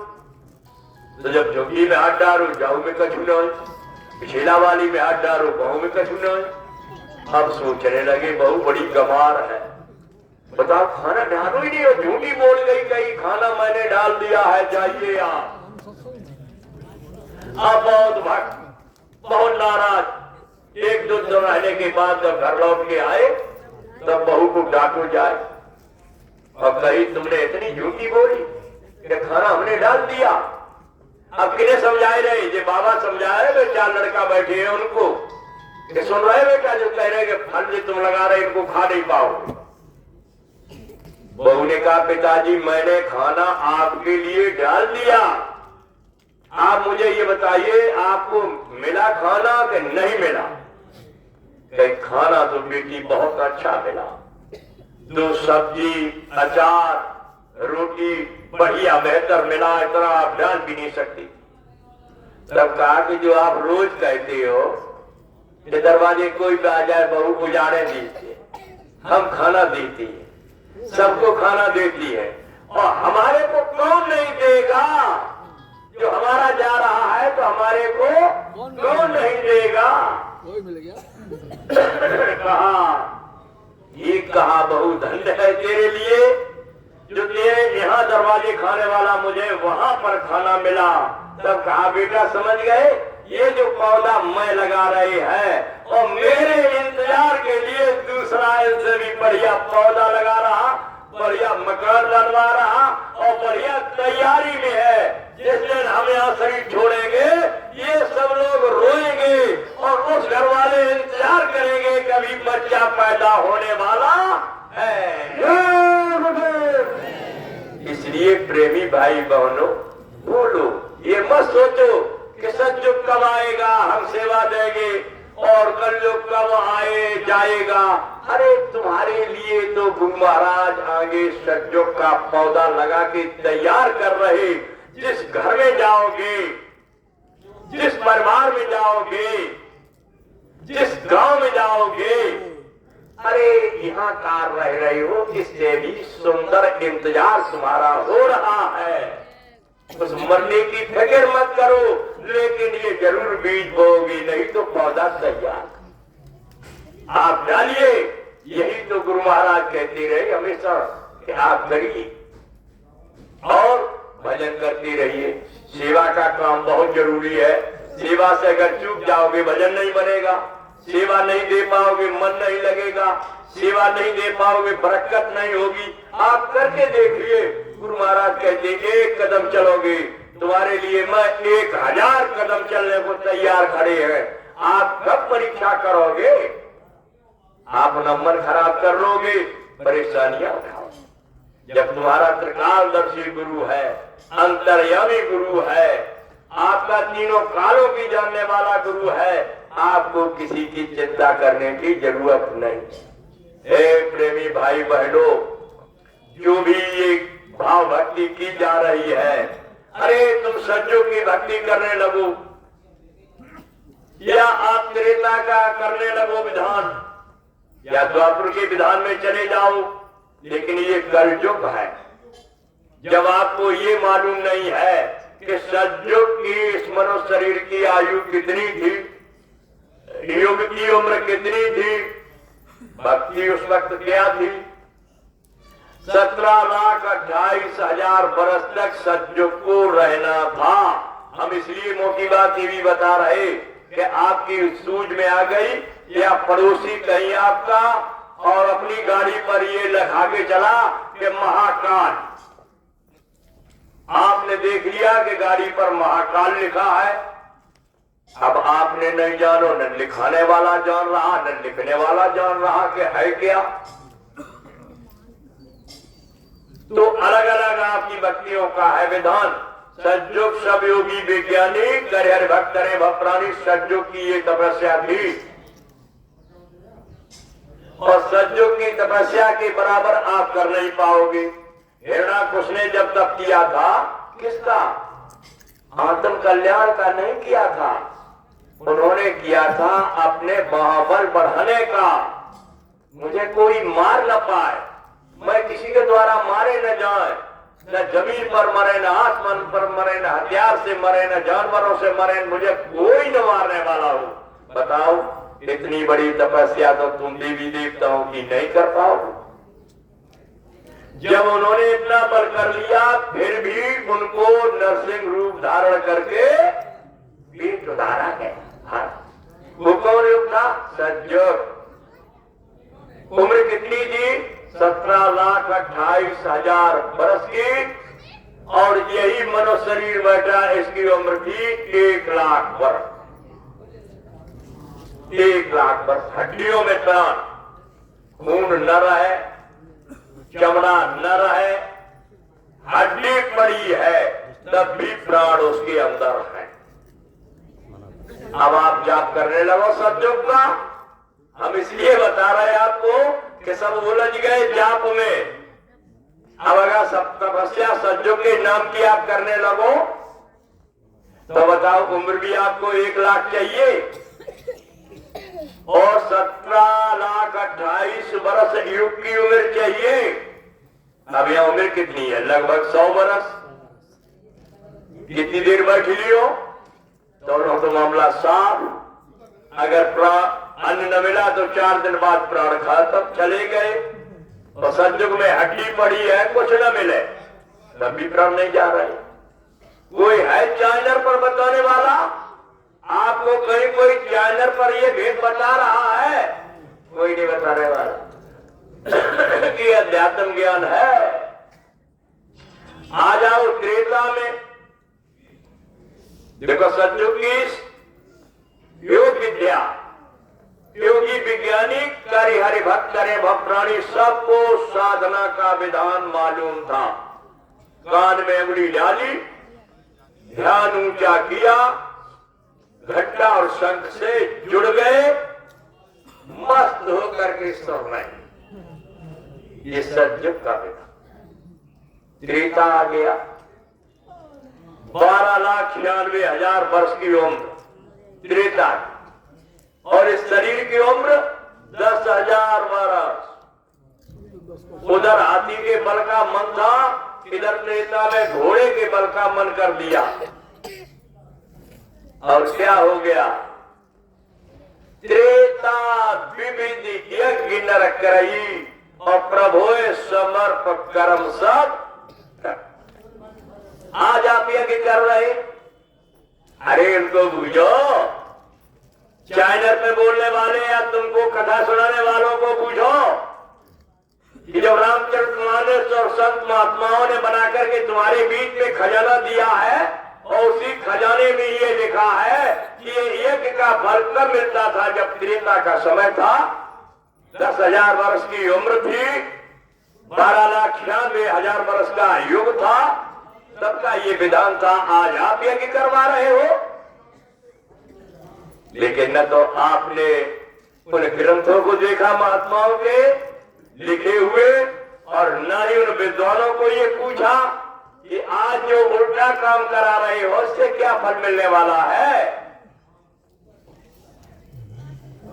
तो जब झुग्गी में हाथ डालो जाऊ में कछू न, पिछेला वाली में हाथ डालो बहू में कछू न। अब सोचने लगे बहू बड़ी गमार है, बताओ खाना डालो ही नहीं, और झूठी बोल गई कहीं खाना मैंने डाल दिया है जाइए आप। अब बहुत भक्त बहुत नाराज। 1-2 दिन रहने के बाद जब घर लौट के आए तब बहू को डांटो जाए और कही तुमने इतनी झूठी बोली कि खाना हमने डाल दिया। अब किन्हें समझाए रहे? ये बाबा समझाए तो 4 लड़का बैठे हैं उनको कि सुन रहे बेटा जो कह रहे कि फल जो तुम लगा रहे इनको खा नहीं पाओगे। बहू ने कहा पिताजी मैंने खाना आपके लिए डाल दिया, आप मुझे ये बताइए आपको मिला खाना कि नहीं मिला? कहीं खाना तो बेटी बहुत अच्छा मिला, 2 सब्जी अचार रोटी बढ़िया बेहतर मिला, इतना आप डाल भी नहीं सकती। तब कहा कि जो आप रोज कहते हो कि दरवाजे कोई भी आ जाए बहू उजाड़े दीजिए, हम खाना देती है, सबको खाना देती है, और हमारे को कौन नहीं देगा? जो हमारा जा रहा है तो हमारे को कौन नहीं देगा? कहा ये कहा बहु धन्य है तेरे लिए जो तेरे यहाँ दरवाजे खाने वाला मुझे वहां पर खाना मिला। तब कहा बेटा समझ गए ये जो पौधा मैं लगा रहे हैं और मेरे इंतजार के लिए दूसरा इनसे भी बढ़िया पौधा लगा रहा, बढ़िया मकान बनवा रहा और बढ़िया तैयारी में है। जिस दिन हम यहाँ शरीर छोड़ेंगे ये सब लोग रोएंगे और उस घर वाले इंतजार करेंगे कभी बच्चा पैदा होने वाला है। इसलिए प्रेमी भाई बहनों बोलो, ये मत सोचो कि सतयुग कब आएगा हम सेवा देंगे और कलयुग कब आए जाएगा। अरे तुम्हारे लिए तो गुरु महाराज आगे सतयुग का पौधा लगा के तैयार कर रहे। जिस घर में जाओगे, जिस परिवार में जाओगे, जिस गांव में जाओगे, अरे यहाँ कार रह रहे हो इससे भी सुंदर इंतजार तुम्हारा हो रहा है। उस मरने की फिक्र मत करो, लेकिन ये जरूर बीज बोओगे, नहीं तो पौधा तैयार आप डालिए। यही तो गुरु महाराज कहते रहे हमेशा कि आप करिए और भजन करते रहिए। सेवा का काम बहुत जरूरी है। सेवा से अगर चूक जाओगे भजन नहीं बनेगा, सेवा नहीं दे पाओगे मन नहीं लगेगा, सेवा नहीं दे पाओगे बरकत नहीं होगी। आप करके देखिए, गुरु महाराज कहते 1 कदम चलोगे तुम्हारे लिए मैं 1000 कदम चलने को तैयार खड़े हैं। आप कब परीक्षा करोगे? आप नंबर खराब कर लोगे, परेशानियां उठाओ। जब तुम्हारा त्रिकालदर्शी गुरु है, अंतर्यामी गुरु है, आपका तीनों कालों की जानने वाला गुरु है, आपको किसी की चिंता करने की जरूरत नहीं। हे प्रेमी भाई बहनों, जो भी ये भाव भक्ति की जा रही है, अरे तुम सज्जों की भक्ति करने लगो या आप त्रेता का करने लगो विधान, या द्वापर के विधान में चले जाओ, लेकिन ये कलयुग है। जब आपको ये मालूम नहीं है कि सज्जुग की इस मनुष्य शरीर की आयु कितनी थी, युग की उम्र कितनी थी, भक्ति उस वक्त क्या थी? 17,28,000 बरस तक सज्जुग को रहना था। हम इसलिए मोटी बात ये भी बता रहे कि आपकी सूझ में आ गई या पड़ोसी कहीं आपका और अपनी गाड़ी पर ये लिखा के चला कि महाकाल, आपने देख लिया कि गाड़ी पर महाकाल लिखा है। अब आपने नहीं जानो, न लिखाने वाला जान रहा न लिखने वाला जान रहा कि है क्या। तो अलग अलग आपकी भक्तियों का है विधान। सज्जुग सब योगी विज्ञानी करे हरि भक्त करे भप्राणी। सज्जुग की ये तपस्या थी और सज्जुग की तपस्या के बराबर आप कर नहीं पाओगे। हिरण्याकुश ने जब तप किया था किसका? आत्म कल्याण का नहीं किया था, उन्होंने किया था अपने बाहुबल बढ़ाने का। मुझे कोई मार न पाए, मैं किसी के द्वारा मारे न जाए, न जमीन पर मरे, न आसमान पर मरे, न हथियार से मरे, न जानवरों से मरे, मुझे कोई न मारने वाला हो। बताओ, इतनी बड़ी तपस्या तो तुम देवी देवताओं की नहीं कर पाओगे। जब उन्होंने इतना बल कर लिया फिर भी उनको नरसिंह रूप धारण करके पेट उतारा गया। वो कौन युग था? सज्जग। उम्र कितनी थी? 17,28,000 वर्ष की। और यही मनुष्य शरीर बैठा, इसकी उम्र थी 1,00,000 वर्ष। 1,00,000 वर्ष। हड्डियों में प्राण, खून न रहे, चमड़ा न रहे, हड्डी पड़ी है, तब भी प्राण उसके अंदर है। अब आप जाप करने लगो सज्जुग का। हम इसलिए बता रहे हैं आपको कि सब उलझ गए जाप में। अब अगर सब तपस्या सज्जुग के नाम की आप करने लगो तो बताओ, उम्र भी आपको 1,00,000 चाहिए और 17,28,000 वर्ष युग की उम्र चाहिए। अब यह उम्र कितनी है? लगभग 100 वर्ष। कितनी देर बैठ लियो तो मामला साफ। अगर अन्न न मिला तो 4 दिन बाद प्राण खा तब चले गए। तो सज्जुग में हड्डी पड़ी है, कुछ न मिले तब भी प्राण नहीं जा रहे। कोई है चैनल पर बताने वाला? आपको कहीं कोई चैनल पर ये भेद बता रहा है? कोई नहीं बताने वाला कि अध्यात्म ज्ञान है। आ जाओ त्रेता में, देखो सज्जुग की योग विद्या, योगी विज्ञानी करे हरि भक्त करे भप्राणी, सबको साधना का विधान मालूम था। कान में उंगली डाली, ध्यान ऊंचा किया, घट्टा और शंख से जुड़ गए, मस्त होकर के सो रहे। ये सज्जुग का विधान। त्रेता आ गया, 12,96,000 वर्ष की उम्र त्रेता, और इस शरीर की उम्र 10,000 वर्ष। उधर हाथी के बल का मन था, इधर त्रेता में घोड़े के बल का मन कर दिया। और क्या हो गया? त्रेता विविधि यज्ञ नर करई और प्रभोए समर्प कर्म सब। आज आप यज्ञ कर रहे, अरे इनको बूझो। चैनल पे बोलने वाले या तुमको कथा सुनाने वालों को बूझो कि जब रामचरितमानस और संत महात्माओं ने बना करके तुम्हारे बीच में खजाना दिया है और उसी खजाने में ये लिखा है कि ये यज्ञ का फल कब मिलता था? जब त्रेता का समय था, 10,000 वर्ष की उम्र थी, 12,96,000 वर्ष का युग था, तब का ये विधान था। आज आप यज्ञ करवा रहे हो, लेकिन न तो आपने उन ग्रंथों को देखा महात्माओं के लिखे हुए, और न ही उन विद्वानों को ये पूछा कि आज जो उल्टा काम करा रहे हो उससे क्या फल मिलने वाला है।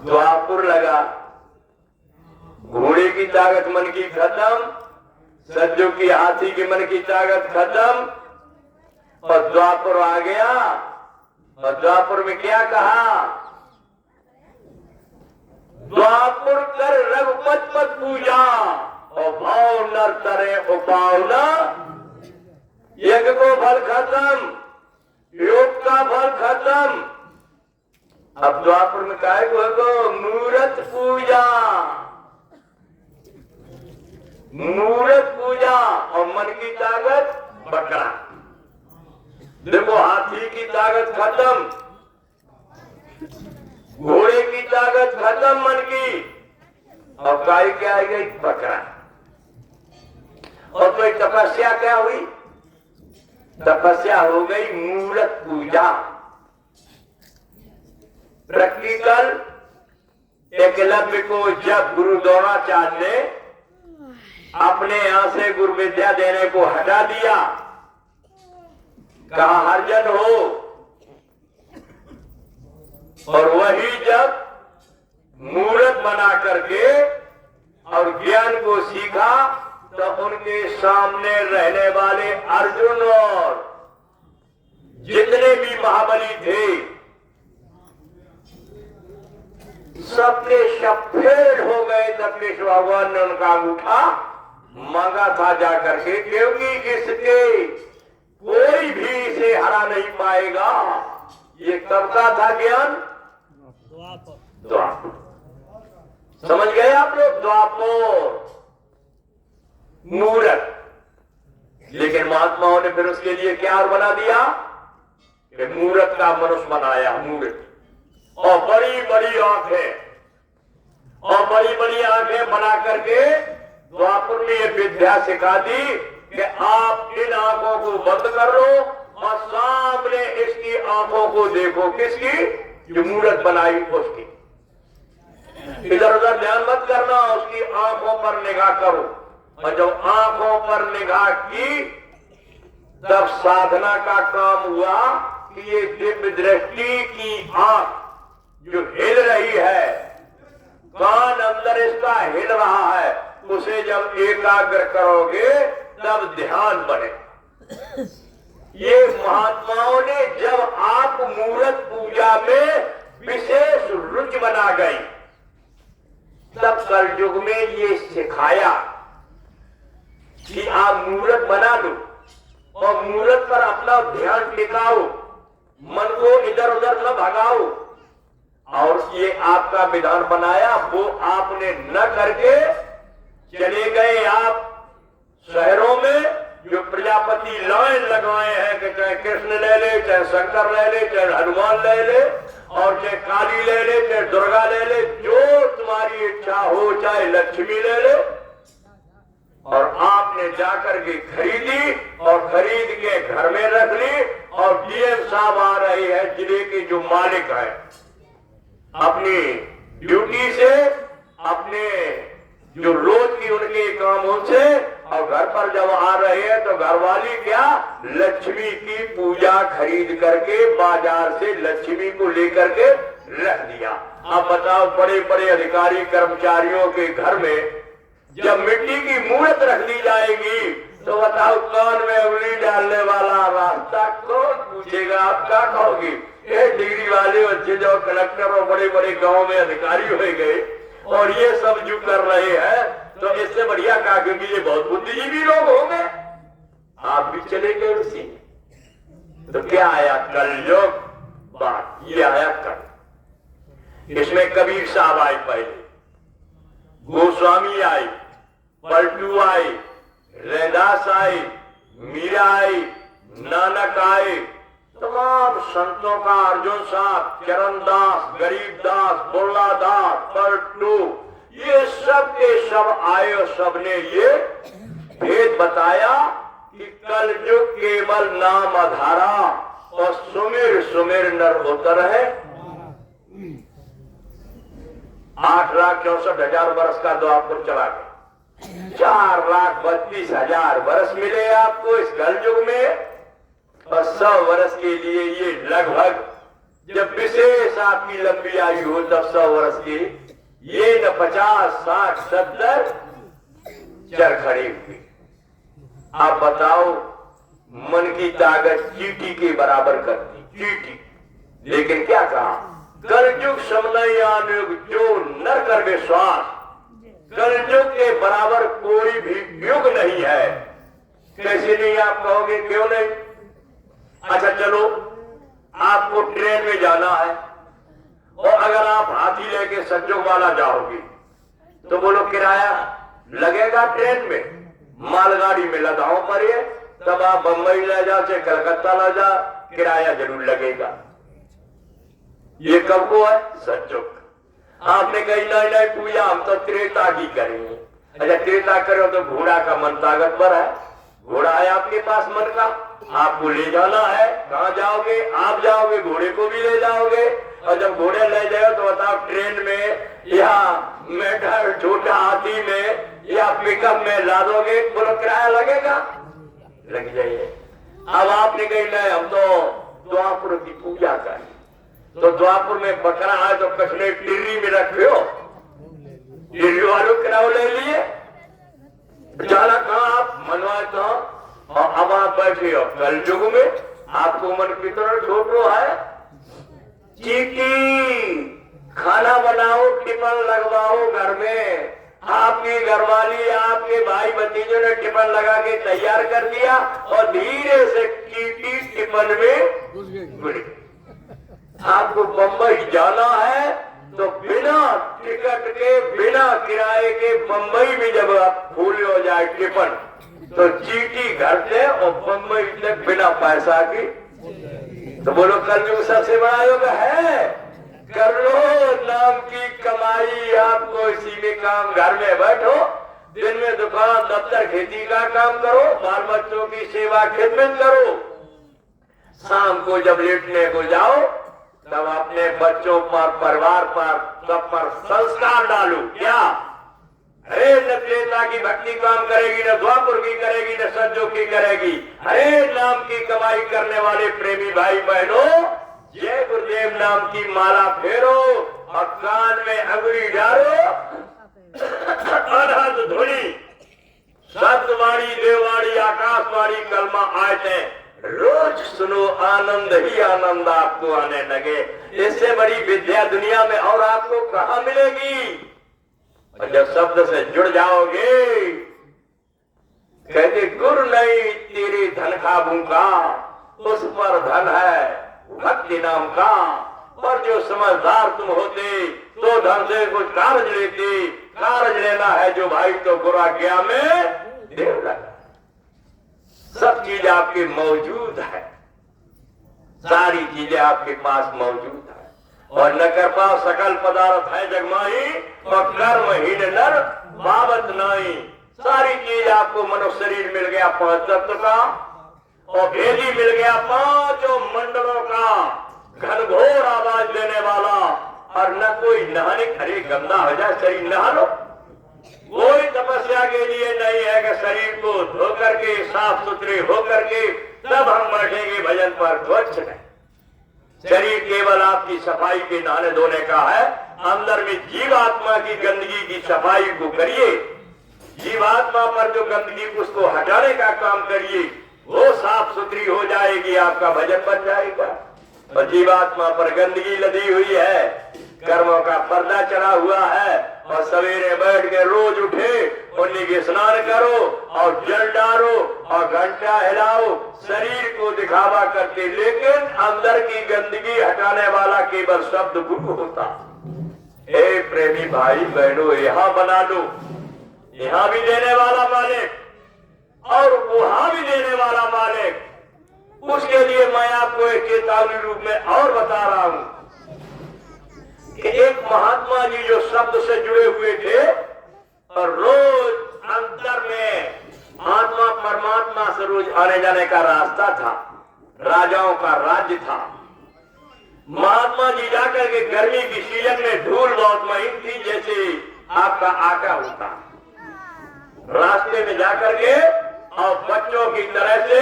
द्वापर लगा, घोड़े की ताकत मन की खत्म, सज्जों की हाथी की मन की ताकत खत्म, और द्वापर आ गया। और द्वापर में क्या कहा? द्वापर कर रघुपत पद पूजा और भाव नर तरे उपावना। यज्ञ को फल खत्म, योग का फल खत्म। अब द्वापर में काय को? मूर्त पूजा, मूर्त पूजा और मन की ताकत बकरा। देखो, हाथी की ताकत खत्म, घोड़े की ताकत खत्म मन की, और गाय क्या आई गई? बकरा। और कोई तपस्या क्या हुई? तपस्या हो गई मूर्त पूजा। प्रैक्टिकल एकलव्य को जब गुरु द्रोणाचार्य ने अपने यहां से गुरु विद्या देने को हटा दिया, कहा हरिजन हो, और वही जब मूर्त बना करके और ज्ञान को सीखा तो उनके सामने रहने वाले अर्जुन और जितने भी महाबली थे सबके सब फेल हो गए। तब कृष्ण भगवान ने उनका अंगूठा मांगा था जा करके, क्योंकि इसके कोई भी इसे हरा नहीं पाएगा। ये कब का था ज्ञान? द्वापर। समझ गए आप लोग? द्वापर मूर्त। लेकिन महात्माओं ने फिर उसके लिए क्या बना दिया कि मूर्त का मनुष्य बनाया, मूर्त, और बड़ी बड़ी आंखें, और बड़ी बड़ी आंखें बना करके द्वापर में ये विद्या सिखा दी कि आप इन आंखों को बंद कर लो और सामने इसकी आंखों को देखो। किसकी? जो मूर्त बनाई उसकी। इधर उधर ध्यान मत करना, उसकी आंखों पर निगाह करो। और जब आंखों पर निगाह की तब साधना का काम हुआ कि ये दिव्य दृष्टि की आंख जो हिल रही है, कान अंदर इसका हिल रहा है, उसे जब एकाग्र करोगे तब ध्यान बने। ये महात्माओं ने जब आप मूर्त पूजा में विशेष रुचि बना गई तब कलयुग में ये सिखाया कि आप मूर्त बना दो और मूर्त पर अपना ध्यान टिकाओ, मन को इधर उधर न भगाओ। और ये आपका विधान बनाया, वो आपने न करके चले गए आप शहरों में जो प्रजापति लाइन लगाए हैं कि चाहे कृष्ण ले ले, चाहे शंकर ले ले, चाहे हनुमान ले ले, और चाहे काली ले ले, चाहे दुर्गा ले ले, जो तुम्हारी इच्छा हो, चाहे लक्ष्मी ले ले। और आपने जाकर के खरीदी और खरीद के घर में रख ली। और डीएम साहब आ रहे हैं जिले के जो मालिक है, अपनी ड्यूटी से, अपने जो रोज की उनके कामों से, और घर पर जब आ रहे हैं तो घरवाली क्या लक्ष्मी की पूजा खरीद करके बाजार से लक्ष्मी को लेकर के रख दिया। अब बताओ, बड़े बड़े अधिकारी कर्मचारियों के घर में जब मिट्टी की मूर्त रख दी जाएगी तो बताओ कान में उंगली डालने वाला रास्ता कौन पूछेगा? आप क्या कहोगे? ये डिग्री वाले बच्चे जो कलेक्टर और बड़े बड़े गांव में अधिकारी हो गए और ये सब जो कर रहे हैं, तो इससे बढ़िया कहा, क्योंकि ये बहुत बुद्धिजीवी लोग होंगे, आप भी चले गए उसी। तो क्या आया? कलयुग बात ये आया कल। इसमें कबीर साहब आए, पहले गोस्वामी आई, पलटू आई, रैदास आई, मीरा आई, नानक आए, तमाम संतों का, अर्जुन साहब, चरणदास, गरीबदास, बुल्लादास, पलटू, ये सब के सब आए और सबने ये भेद बताया कि कलयुग केवल नाम आधारा और सुमिर सुमिर नर उतर है। 8,64,000 वर्ष का द्वापर चला गया, 4,32,000 वर्ष मिले आपको इस कलयुग में। और 100 वर्ष के लिए ये लगभग, जब विशेष आपकी लंबी आयु हो तब 100 वर्ष की, ये न 50, 60, 70 चर खड़े हुए। आप बताओ, मन की ताकत चींटी के बराबर करती, चींटी। लेकिन क्या कहा? कलयुग समनयान युग जो नर कर विश्वास, कलयुग के बराबर कोई भी युग नहीं है। कैसे नहीं आप कहोगे? क्यों नहीं? अच्छा चलो, आपको ट्रेन में जाना है और अगर आप हाथी लेके संजोग वाला जाओगे तो बोलो किराया लगेगा ट्रेन में? मालगाड़ी में लदाओ पर ये, तब आप बंबई ले जाओ चाहे कलकत्ता ले जाओ, किराया जरूर लगेगा। ये कब को है? संजोग। आपने कही नहीं नहीं पूजा हम तो त्रेता की करेंगे। अच्छा त्रेता करो तो घोड़ा का मन ताकतवर है, घोड़ा है आपके पास मन का, आपको ले जाना है, कहाँ जाओगे? आप जाओगे, घोड़े को भी ले जाओगे। और जब घोड़े ले जाओ तो बताओ ट्रेन में या मेट्रो छोटा हाथी में या पिकअप में लादोगे, बोलो किराया लगेगा? लग जाइए। अब आपने कही नहीं, हम तो द्वापुर की पूजा करें, तो द्वापुर में बकरा है तो कचने टिर्री में रखे हो, टिर्री वालों किराया ले लिए, जाना कहाँ आप? मनवा तो। और अब आप बैठे हो कल युग में, आपको मन कितना छोटो है। चीटी खाना बनाओ, टिफिन लगवाओ घर में, आपकी घरवाली आपके भाई भतीजों ने टिफिन लगा के तैयार कर दिया और धीरे से चीटी टिफिन में घुस गई। आपको बंबई जाना है तो बिना टिकट के, बिना किराए के बंबई में जब आप फूल हो जाए टिफिन, तो चीटी घर से और बंबई तक बिना पैसा की। तो बोलो कल जो सबसे बड़ा योग है, कर लो नाम की कमाई, आपको इसी में काम, घर में बैठो, दिन में दुकान दफ्तर खेती का काम करो, बाल बच्चों की सेवा खिदमत करो, शाम को जब लेटने को जाओ तब अपने बच्चों पर, परिवार पर, सब पर संस्कार डालो। क्या? अरे न त्रेता की भक्ति काम करेगी, न द्वापुर की करेगी, न सज्जों की करेगी। अरे नाम की कमाई करने वाले प्रेमी भाई बहनों, जय गुरुदेव नाम की माला फेरो और कान में अंगुली डालो, अनहद धुनी, सत्यवाणी, देववाणी, आकाशवाणी, कलमा आयतें रोज सुनो, आनंद ही आनंद आपको आने लगे। इससे बड़ी विद्या दुनिया में और आपको कहां मिलेगी? और जब शब्द से जुड़ जाओगे, कहते गुरु नहीं तेरे धन का भूखा, उस पर धन है भक्ति नाम का। पर जो समझदार तुम होते तो धन से कुछ कार्य लेते, कार्य लेना है जो भाई तो गुरुआज्ञा में देव लगा। सब चीज आपके मौजूद है, सारी चीजें आपके पास मौजूद है। और न कर पाओ सकल पदार्थ है जगमाही, और कर्महीन नर बाबत नहीं। सारी चीज आपको मनुष्य शरीर मिल गया 5 तत्व का, और भेदी मिल गया 5 मंडलों का, घनघोर आवाज देने वाला। और न कोई नहाने, खरे गंदा हो जाए शरीर नहा लो, कोई तपस्या के लिए नहीं है कि शरीर को धो करके साफ सुथरे हो करके तब हम बैठेंगे भजन पर, स्वच्छ नहीं। शरीर केवल आपकी सफाई के नहाने धोने का है। अंदर में जीवात्मा की गंदगी की सफाई को करिए, जीवात्मा पर जो गंदगी उसको हटाने का काम करिए, वो साफ सुथरी हो जाएगी, आपका भजन बन जाएगा। और जीवात्मा पर गंदगी लदी हुई है, कर्मों का पर्दा चढ़ा हुआ है, और सवेरे बैठ के रोज उठे, उन्हीं के स्नान करो और जल डालो और घंटा हिलाओ, शरीर को दिखावा करके, लेकिन अंदर की गंदगी हटाने वाला केवल शब्द गुरु होता। हे प्रेमी भाई बहनों, यहाँ बना लो, यहाँ भी देने वाला मालिक और वहां भी देने वाला मालिक। उसके लिए मैं आपको एक चेतावनी रूप में और बता रहा हूं कि एक महात्मा जी जो शब्द से जुड़े हुए थे और रोज अंतर में आत्मा परमात्मा से रोज आने जाने का रास्ता था, राजाओं का राज्य था। महात्मा जी जाकर के गर्मी की सीजन में धूल बहुत महीन थी, जैसे आपका आका होता, रास्ते में जाकर के और बच्चों की तरह से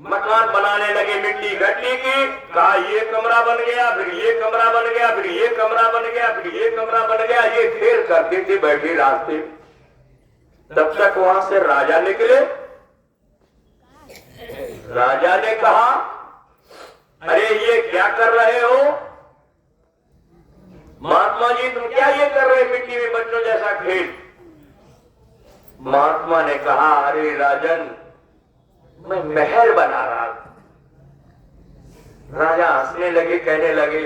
मकान बनाने लगे मिट्टी गट्टी की। कहा ये कमरा बन गया, फिर ये कमरा बन गया, फिर ये कमरा बन गया, फिर ये कमरा बन गया, ये खेल करते थे बैठे रास्ते। तब तक वहां से राजा निकले। राजा ने कहा अरे ये क्या कर रहे हो महात्मा जी, तुम क्या ये कर रहे मिट्टी में बच्चों जैसा खेल? महात्मा ने कहा अरे राजन, मैं महल बना रहा था। राजा हंसने लगे, कहने लगे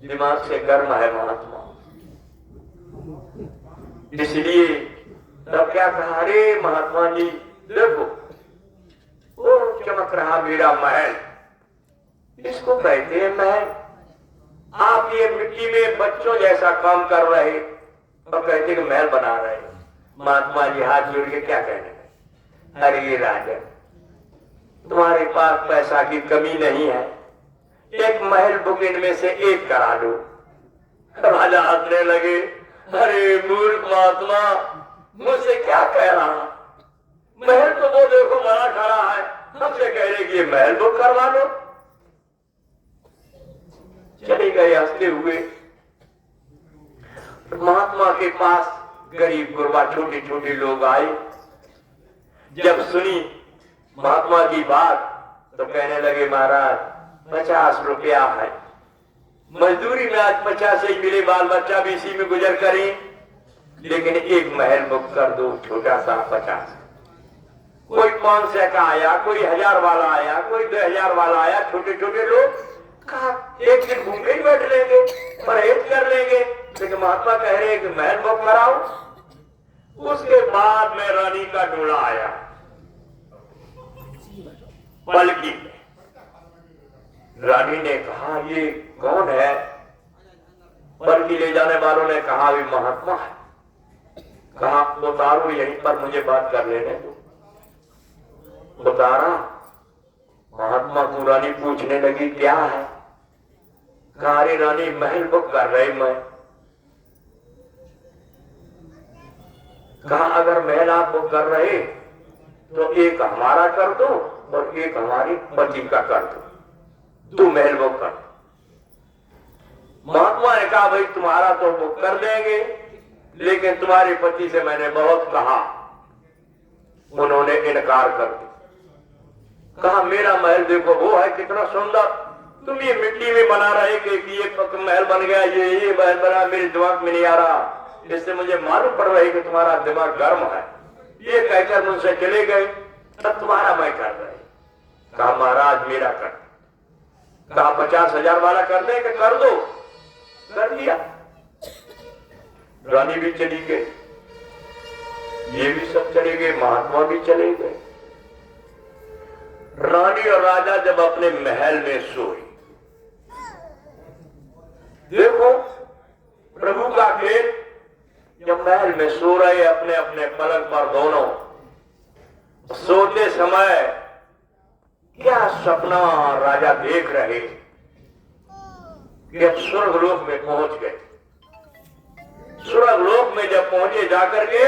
दिमाग से गर्म है महात्मा, इसलिए तब क्या कहा, अरे महात्मा जी देखो वो चमक रहा मेरा महल, इसको कहते हैं महल। आप ये मिट्टी में बच्चों जैसा काम कर रहे और कहते कि महल बना रहे। महात्मा जी हाथ जोड़ के क्या कहने लगे, अरे राजन, तुम्हारे पास पैसा की कमी नहीं है, एक महल बुक इनमें से एक करा लो। राजा हंसने लगे, अरे मूर्ख महात्मा, मुझसे क्या कह रहा? महल तो वो देखो बड़ा खड़ा है, हमसे कह रहे कि ये महल बुक करवा लो। चले गए हंसते हुए। महात्मा के पास गरीब गुरबा छोटे छोटे लोग आए। जब सुनी महात्मा की बात तो कहने लगे, महाराज 50 रुपया है, मजदूरी में आज 50 ही मिले, बाल बच्चा भी इसी में गुजर करें, लेकिन एक महल बुक कर दो, छोटा सा 50। कोई 500 का आया, कोई 1000 वाला आया, कोई 2000 वाला आया। छोटे छोटे लोग कहा एक दिन भूखे ही बैठ लेंगे, परहेज कर लेंगे, लेकिन महात्मा कह रहे कि महल बुक कराओ। उसके बाद में रानी का डोला आया पलकी। रानी ने कहा ये कौन है? पलकी ले जाने वालों ने कहा भी महात्मा है। कहा उतारो, यहीं पर मुझे बात कर लेने दो। उतारा। महात्मा को रानी पूछने लगी क्या है? कहा अरे रानी, महल बुक कर रही मैं। कहा अगर महल आप बुक कर रहे तो एक हमारा कर दो और एक हमारे पति का कर दो, 2 महल बुक कर दो। महात्मा ने कहा भाई तुम्हारा तो बुक कर देंगे, लेकिन तुम्हारे पति से मैंने बहुत कहा, उन्होंने इनकार कर दिया। कहा मेरा महल देखो वो है कितना सुंदर, तुम ये मिट्टी में बना रहे कि ये महल बन गया, ये महल बना, मेरे दिमाग में नहीं आ रहा, इससे मुझे मालूम पड़ रहा है कि तुम्हारा दिमाग गर्म है। ये कहकर मुझसे चले गए, तब तुम्हारा मैं कर रहे। कहा महाराज मेरा कर। कहा 50,000 वाला कर दे कि कर दो? कर दिया। रानी भी चली गई, ये भी सब चले गए, महात्मा भी चले गए। रानी और राजा जब अपने महल में सोए, देखो प्रभु का खेल, जब महल में सो रहे अपने अपने पलंग पर दोनों, सोते समय क्या सपना राजा देख रहे कि अब स्वर्गलोक में पहुंच गए। स्वर्गलोक में जब पहुंचे जाकर के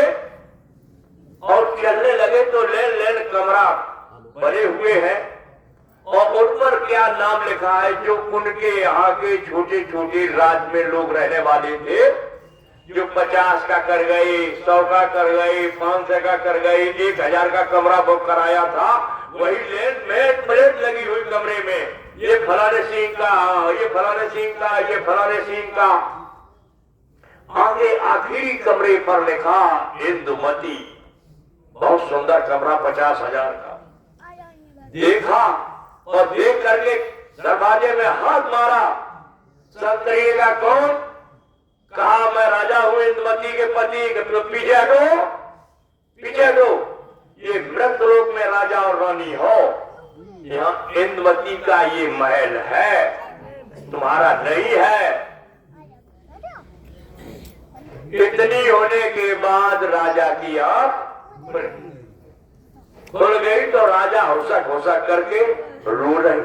और चलने लगे तो लेन लेन कमरा बने हुए हैं और उन पर क्या नाम लिखा है जो उनके यहाँ के छोटे छोटे राज्य में लोग रहने वाले थे, जो 50 का कर गए, 100 का कर गए, 500 का कर गए, 1000 का कमरा बुक कराया था, वही लेन में प्लेट लगी हुई कमरे में, ये फलाने सिंह का, ये फलाने सिंह का, ये फलाने सिंह का। आगे आखिरी कमरे पर लिखा इंदुमती, बहुत सुंदर कमरा 50,000 का। देखा और देख करके दरवाजे में हाथ मारा, सब करिएगा कौन? कहा मैं राजा हूं इंदुमती के पति। पीछे हटो, पीछे हटो, ये मृत लोक में राजा और रानी हो, यहाँ इंदुमती का ये महल है, तुम्हारा नहीं है। इतनी होने के बाद राजा की आंख खुल गई तो राजा हुसक हुसक करके रो रहे।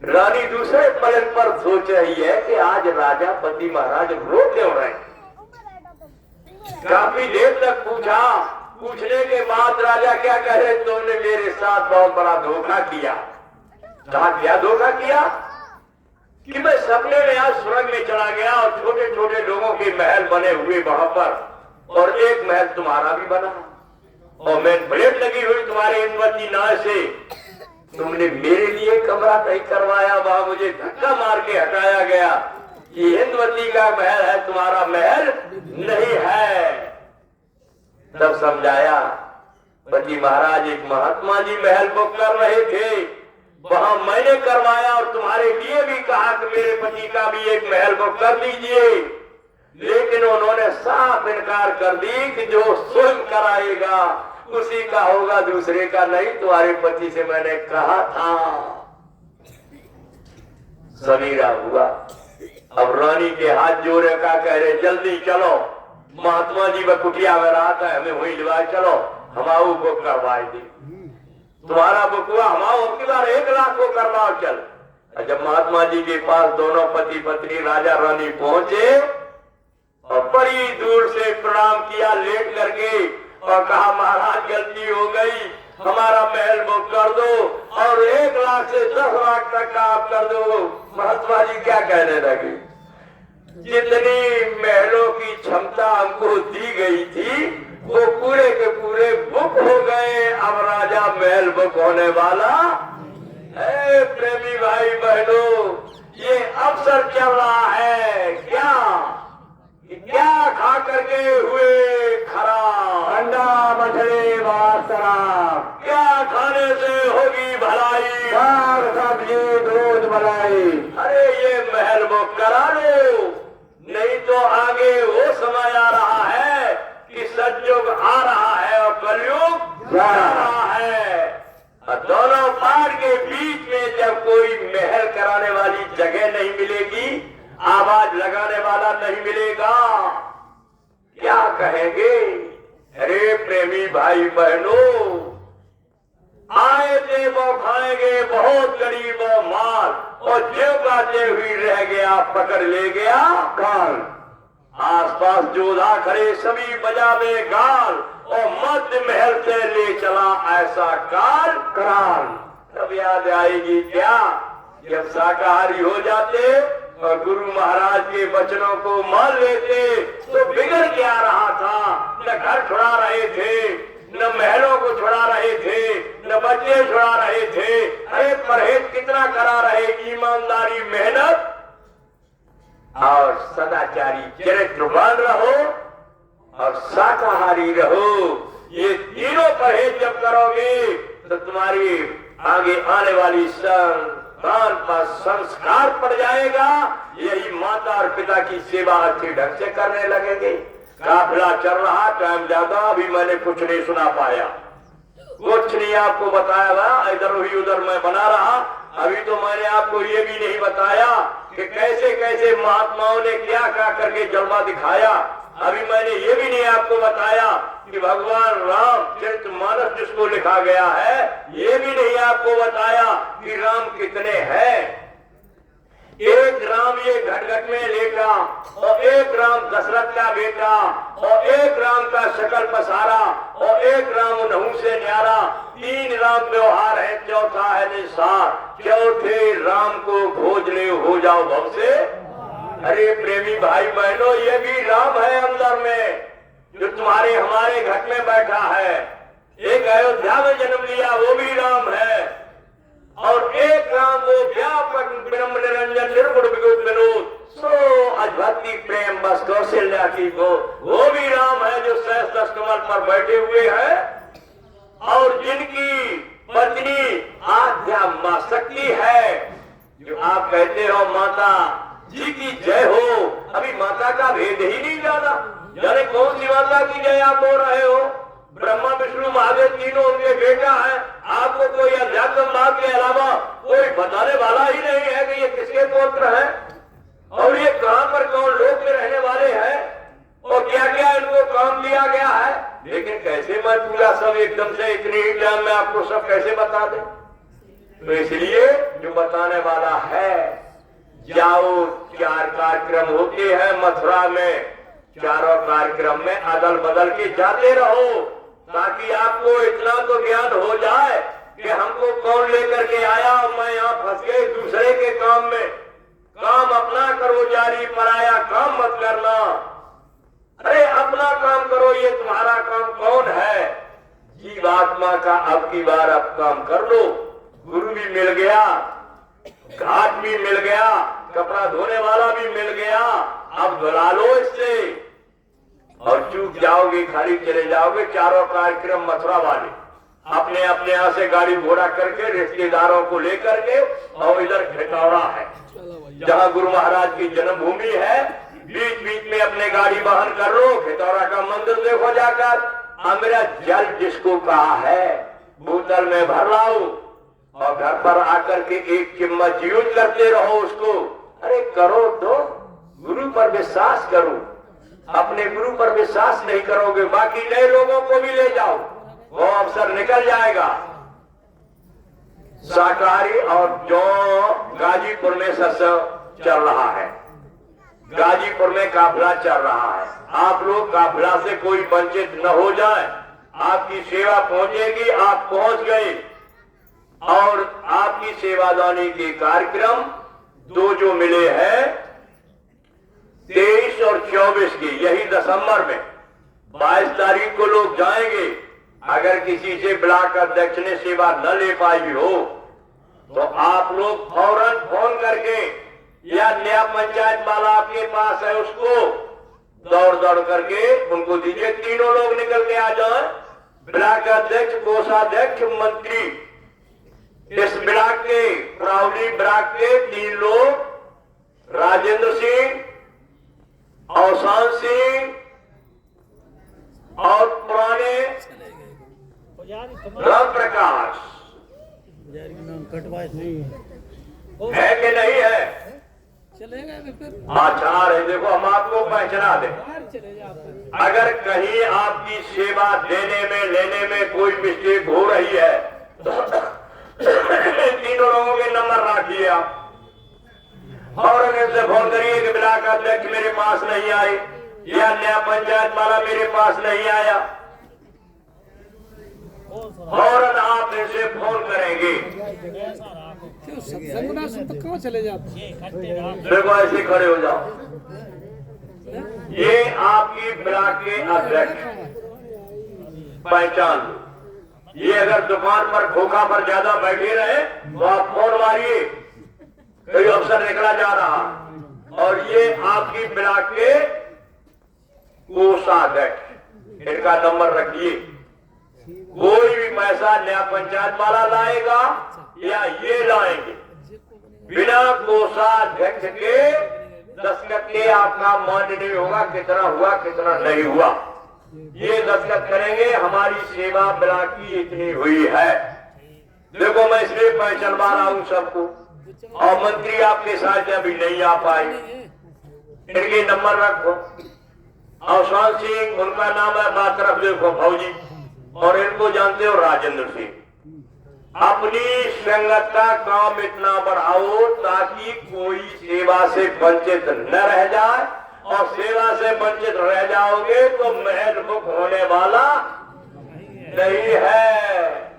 रानी दूसरे पलंग पर सोच रही है कि आज राजा पति महाराज रो क्यों रहे। काफी देर तक पूछा, पूछने के बाद राजा क्या कहे, तुमने मेरे साथ बहुत बड़ा धोखा किया। कहा क्या धोखा किया? कि मैं सपने में आज स्वर्ग में चला गया और छोटे छोटे लोगों के महल बने हुए वहां पर, और एक महल तुम्हारा भी बना, और मैं प्लेट लगी हुई तुम्हारे इंदुमती नाव से, तुमने मेरे लिए कमरा तय करवाया, वहां मुझे धक्का मार के हटाया गया कि इंदुमती का महल है, तुम्हारा महल नहीं है। तब समझाया पति महाराज एक महात्मा जी महल बुक कर रहे थे, वहां मैंने करवाया और तुम्हारे लिए भी कहा कि मेरे पति का भी एक महल बुक कर दीजिए, लेकिन उन्होंने साफ इनकार कर दी कि जो स्वयं कराएगा उसी का होगा, दूसरे का नहीं। तुम्हारे पति से मैंने कहा था। सवेरा हुआ, अब रानी के हाथ जोड़े का कह रहे जल्दी चलो, महात्मा जी वह कुटिया में रहा था, हमें वही लिवा, चलो हमाऊ को करवाई दी, तुम्हारा बुकुआ हमाऊ की बार 1 लाख को करवाओ चल। और जब महात्मा जी के पास दोनों पति पत्नी राजा रानी पहुंचे और बड़ी दूर से प्रणाम किया लेट करके और कहा महाराज गलती हो गई, हमारा महल बुक कर दो और 1 लाख से 10 लाख तक का आप कर दो। महात्मा जी क्या कहने लगे, जितनी महलों की क्षमता हमको दी गई थी वो पूरे के पूरे बुक हो गए, अब राजा महल बुक होने वाला है। प्रेमी भाई बहनों, ये अवसर चल रहा है क्या खा करके हुए खरा, अंडा मछली भात शराब, क्या खाने से होगी भलाई, साग सब्जी दूध मलाई। अरे ये महल बुक करा लो, नहीं तो आगे वो समय आ रहा है कि सतयुग आ रहा है और कलयुग जा रहा है। और दोनों पहाड़ के बीच में जब कोई महल कराने वाली जगह नहीं मिलेगी, आवाज लगाने वाला नहीं मिलेगा, क्या कहेंगे। अरे प्रेमी भाई बहनों, आए थे वो खाएंगे बहुत गरीब माल, और जो गाते हुई रह गया पकड़ ले गया काल। आसपास जोधा खड़े सभी बजा में गाल, और मध्य महल से ले चला ऐसा काल कराल। तब याद आएगी क्या, जब शाकाहारी हो जाते और गुरु महाराज के वचनों को मान लेते तो बिगड़ क्या रहा था। न घर छुड़ा रहे थे, न महलों को छुड़ा रहे थे, न बच्चे छुड़ा रहे थे। अरे परहेज कितना करा रहे, ईमानदारी मेहनत और सदाचारी चरित्रवान रहो और शाकाहारी रहो। ये तीनों परहेज जब करोगे तो तुम्हारी आगे आने वाली संतान पर संस्कार पड़ जाएगा। यही माता और पिता की सेवा अच्छे ढंग से करने लगेंगे। काफिला चल रहा, टाइम ज्यादा, अभी मैंने कुछ नहीं सुना पाया, कुछ नहीं आपको बताया हुआ, इधर हुई उधर मैं बना रहा। अभी तो मैंने आपको ये भी नहीं बताया कि कैसे कैसे महात्माओं ने क्या क्या करके जलवा दिखाया। अभी मैंने ये भी नहीं आपको बताया कि भगवान राम चरितमानस जिसको लिखा गया है, ये भी नहीं आपको बताया कि राम कितने हैं। एक राम ये घट में लेटा, और एक राम दशरथ का बेटा, और एक राम का शकल पसारा, और एक राम नहू से न्यारा। 3 राम व्यवहार है, चौथा है निसार। चौथे राम को खोज ले हो जाओ भव से। अरे प्रेमी भाई बहनों, ये भी राम है अंदर में, जो तुम्हारे हमारे घर में बैठा है। एक अयोध्या में जन्म लिया, वो भी राम है। और एक राम वो व्यापक ब्रह्म निरंजन निर्गुण विनोद सो अद्भुत प्रेम बस कौशल्या की वो भी राम है, जो सहस्त्र दस कमल पर बैठे हुए हैं और जिनकी पत्नी आद्या मां शक्ति है। जो आप कहते हो माता जी की जय हो, अभी माता का भेद ही नहीं जाना। जाने कौन सी माता की जय आप बोल रहे हो। ब्रह्मा विष्णु महादेव तीनों उनके बेटा हैं। आपको कोई अध्यात्म बात के अलावा कोई बताने वाला ही नहीं है कि ये किसके पुत्र हैं और ये कहां पर कौन लोक में रहने वाले हैं और क्या क्या इनको काम दिया गया है। लेकिन कैसे मैं पूरा सब एकदम से इतनी ही टाइम में आपको सब कैसे बता दे। तो इसलिए जो बताने वाला है, जाओ 4 कार्यक्रम होते हैं मथुरा में, चारों कार्यक्रम में अदल बदल के जाते रहो, ताकि आपको इतना तो ज्ञान हो जाए कि हमको कौन लेकर के आया और मैं यहाँ फंस गए दूसरे के काम में। काम अपना करो, जारी पराया काम मत करना। अरे अपना काम करो, ये तुम्हारा काम कौन है। जीवात्मा का अब की बार अब काम कर लो। गुरु भी मिल गया, घाट भी मिल गया, कपड़ा धोने वाला भी मिल गया, अब धुला लो इससे और चूक जाओगे, खाली चले जाओगे। चारों कार्यक्रम मथुरा वाले अपने अपने यहाँ से गाड़ी घोड़ा करके रिश्तेदारों को लेकर के, और इधर खिटौड़ा है जहाँ गुरु महाराज की जन्मभूमि है, बीच बीच में अपने गाड़ी वाहन कर लो, खिटौड़ा का मंदिर देखो जाकर। अमृत जल जिसको कहा है बोतल में भर लाओ और घर पर आकर के 1 चम्मच यूज करते रहो उसको। अरे करो तो, गुरु पर विश्वास करो। अपने गुरु पर विश्वास नहीं करोगे, बाकी नए लोगों को भी ले जाओ, वो अवसर निकल जाएगा। शाकाहारी और जो गाजीपुर में सत्संग चल रहा है, गाजीपुर में काफिला चल रहा है, आप लोग काफिला से कोई वंचित न हो जाए। आपकी सेवा पहुंचेगी, आप पहुंच गए। और आपकी सेवादानी के कार्यक्रम दो जो मिले हैं 23 और 24 की, यही दिसंबर में 22 तारीख को लोग जाएंगे। अगर किसी से ब्लॉक अध्यक्ष ने सेवा न ले पाई हो तो आप लोग फौरन फोन करके या नया पंचायत वाला आपके पास है उसको दौड़ दौड़ करके उनको दीजिए। तीनों लोग निकल के आ जाए, ब्लॉक अध्यक्ष, कोषाध्यक्ष, मंत्री। इस ब्लॉक के प्रावली ब्लॉक के 3 लोग, राजेंद्र सिंह, अवसान सिंह और पुराने राम प्रकाश है कि नहीं है? अच्छा है, देखो हम आपको पहचाना दे। अगर कहीं आपकी सेवा देने में लेने में कोई मिस्टेक हो रही है तो तीनों लोगों के नंबर रखिए आप और इनसे फोन करिए कि ब्लॉक अध्यक्ष मेरे पास नहीं आए या नया पंचायत वाला मेरे पास नहीं आया। फौरन आप इनसे फोन करेंगे। कहाँ चले जाते? देखो ऐसे खड़े हो जाओ। ये आपकी ब्लॉक के अध्यक्ष पहचान लो। ये अगर दुकान पर खोखा पर ज्यादा बैठे रहे तो आप फोन मारिए, कोई अफसर निकला जा रहा। और ये आपकी ब्लॉक के कोषाध्यक्ष, इनका नंबर रखिए। कोई भी पैसा नया पंचायत वाला लाएगा या ये लाएंगे, बिना कोषाध्यक्ष के दस्तखत के आपका मान्य नहीं होगा कितना हुआ कितना नहीं हुआ। ये दस्तखत करेंगे हमारी सेवा ब्लॉक की इतनी हुई है। देखो मैं इसलिए पहचानवा रहा हूं सबको। और मंत्री आपके साथ अभी नहीं आ पाए, इनके नंबर रखो। अवसान सिंह उनका नाम है, बात तरफ देखो फौजी, और इनको जानते हो राजेंद्र सिंह। अपनी संगत का काम इतना बढ़ाओ ताकि कोई सेवा से वंचित न रह जाए, और सेवा से वंचित रह जाओगे तो महल बुक होने वाला नहीं है।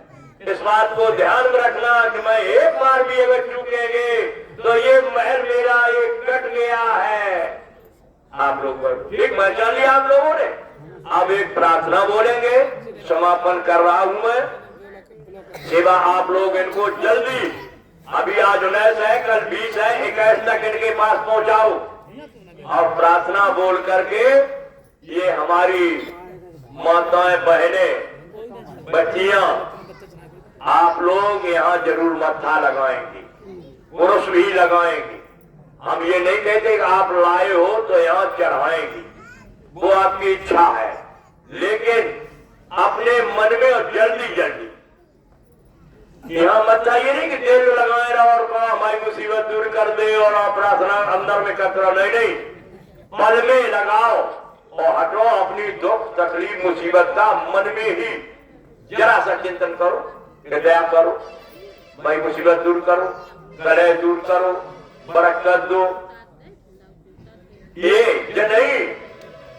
इस बात को ध्यान में रखना कि मैं एक बार भी अगर चूकेंगे तो ये महल मेरा एक कट गया है। आप लोग ठीक पहचान लिया आप लोगों ने। अब एक प्रार्थना बोलेंगे, समापन कर रहा हूं मैं। सेवा आप लोग इनको जल्दी, अभी आज 19 है, कल 20 है, 21 तक इनके पास पहुंचाओ और प्रार्थना बोल करके ये हमारी माताएं, बहनें, बच्चियां, आप लोग यहाँ जरूर मत्था लगाएंगे, पुरुष भी लगाएंगे। हम ये नहीं कहते कि आप लाए हो तो यहाँ चढ़ाएंगे, वो आपकी इच्छा है, लेकिन अपने मन में और जल्दी जल्दी यहाँ मत्था ये नहीं कि तेल लगाए रहो और कहो हमारी मुसीबत दूर कर दे और प्रार्थना अंदर में करते रहो। नहीं, मन में लगाओ और हटो अपनी दुख तकलीफ मुसीबत का मन में ही जरा सा चिंतन करो, दया करो, भाई मुसीबत दूर करो, कलह दूर करो, बरकत दो। ये नहीं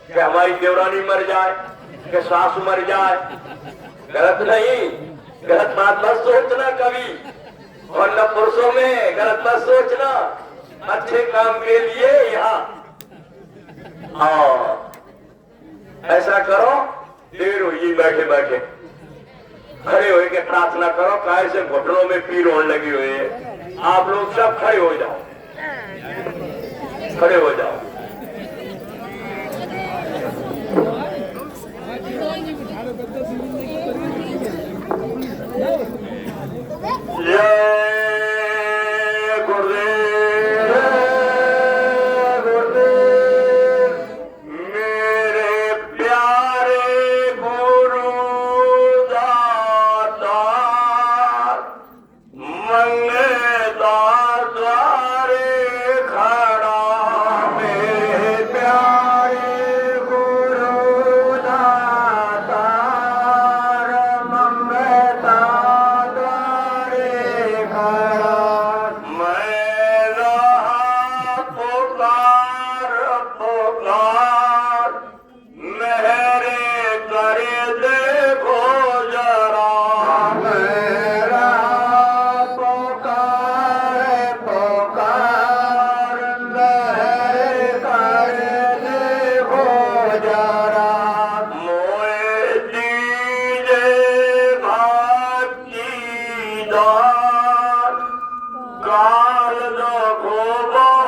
कि हमारी देवरानी मर जाए, कि सासू मर जाए, गलत नहीं, गलत बात मत सोचना कभी, और न पुरुषों में गलत मत सोचना, अच्छे काम के लिए यहाँ ऐसा करो। देर हुई बैठे बैठे, खड़े हो के प्रार्थना करो, काय से घुटनों में पीर होने लगी हुई है। आप लोग सब खड़े हो जाओ, खड़े हो जाओ। दान काल न खोबो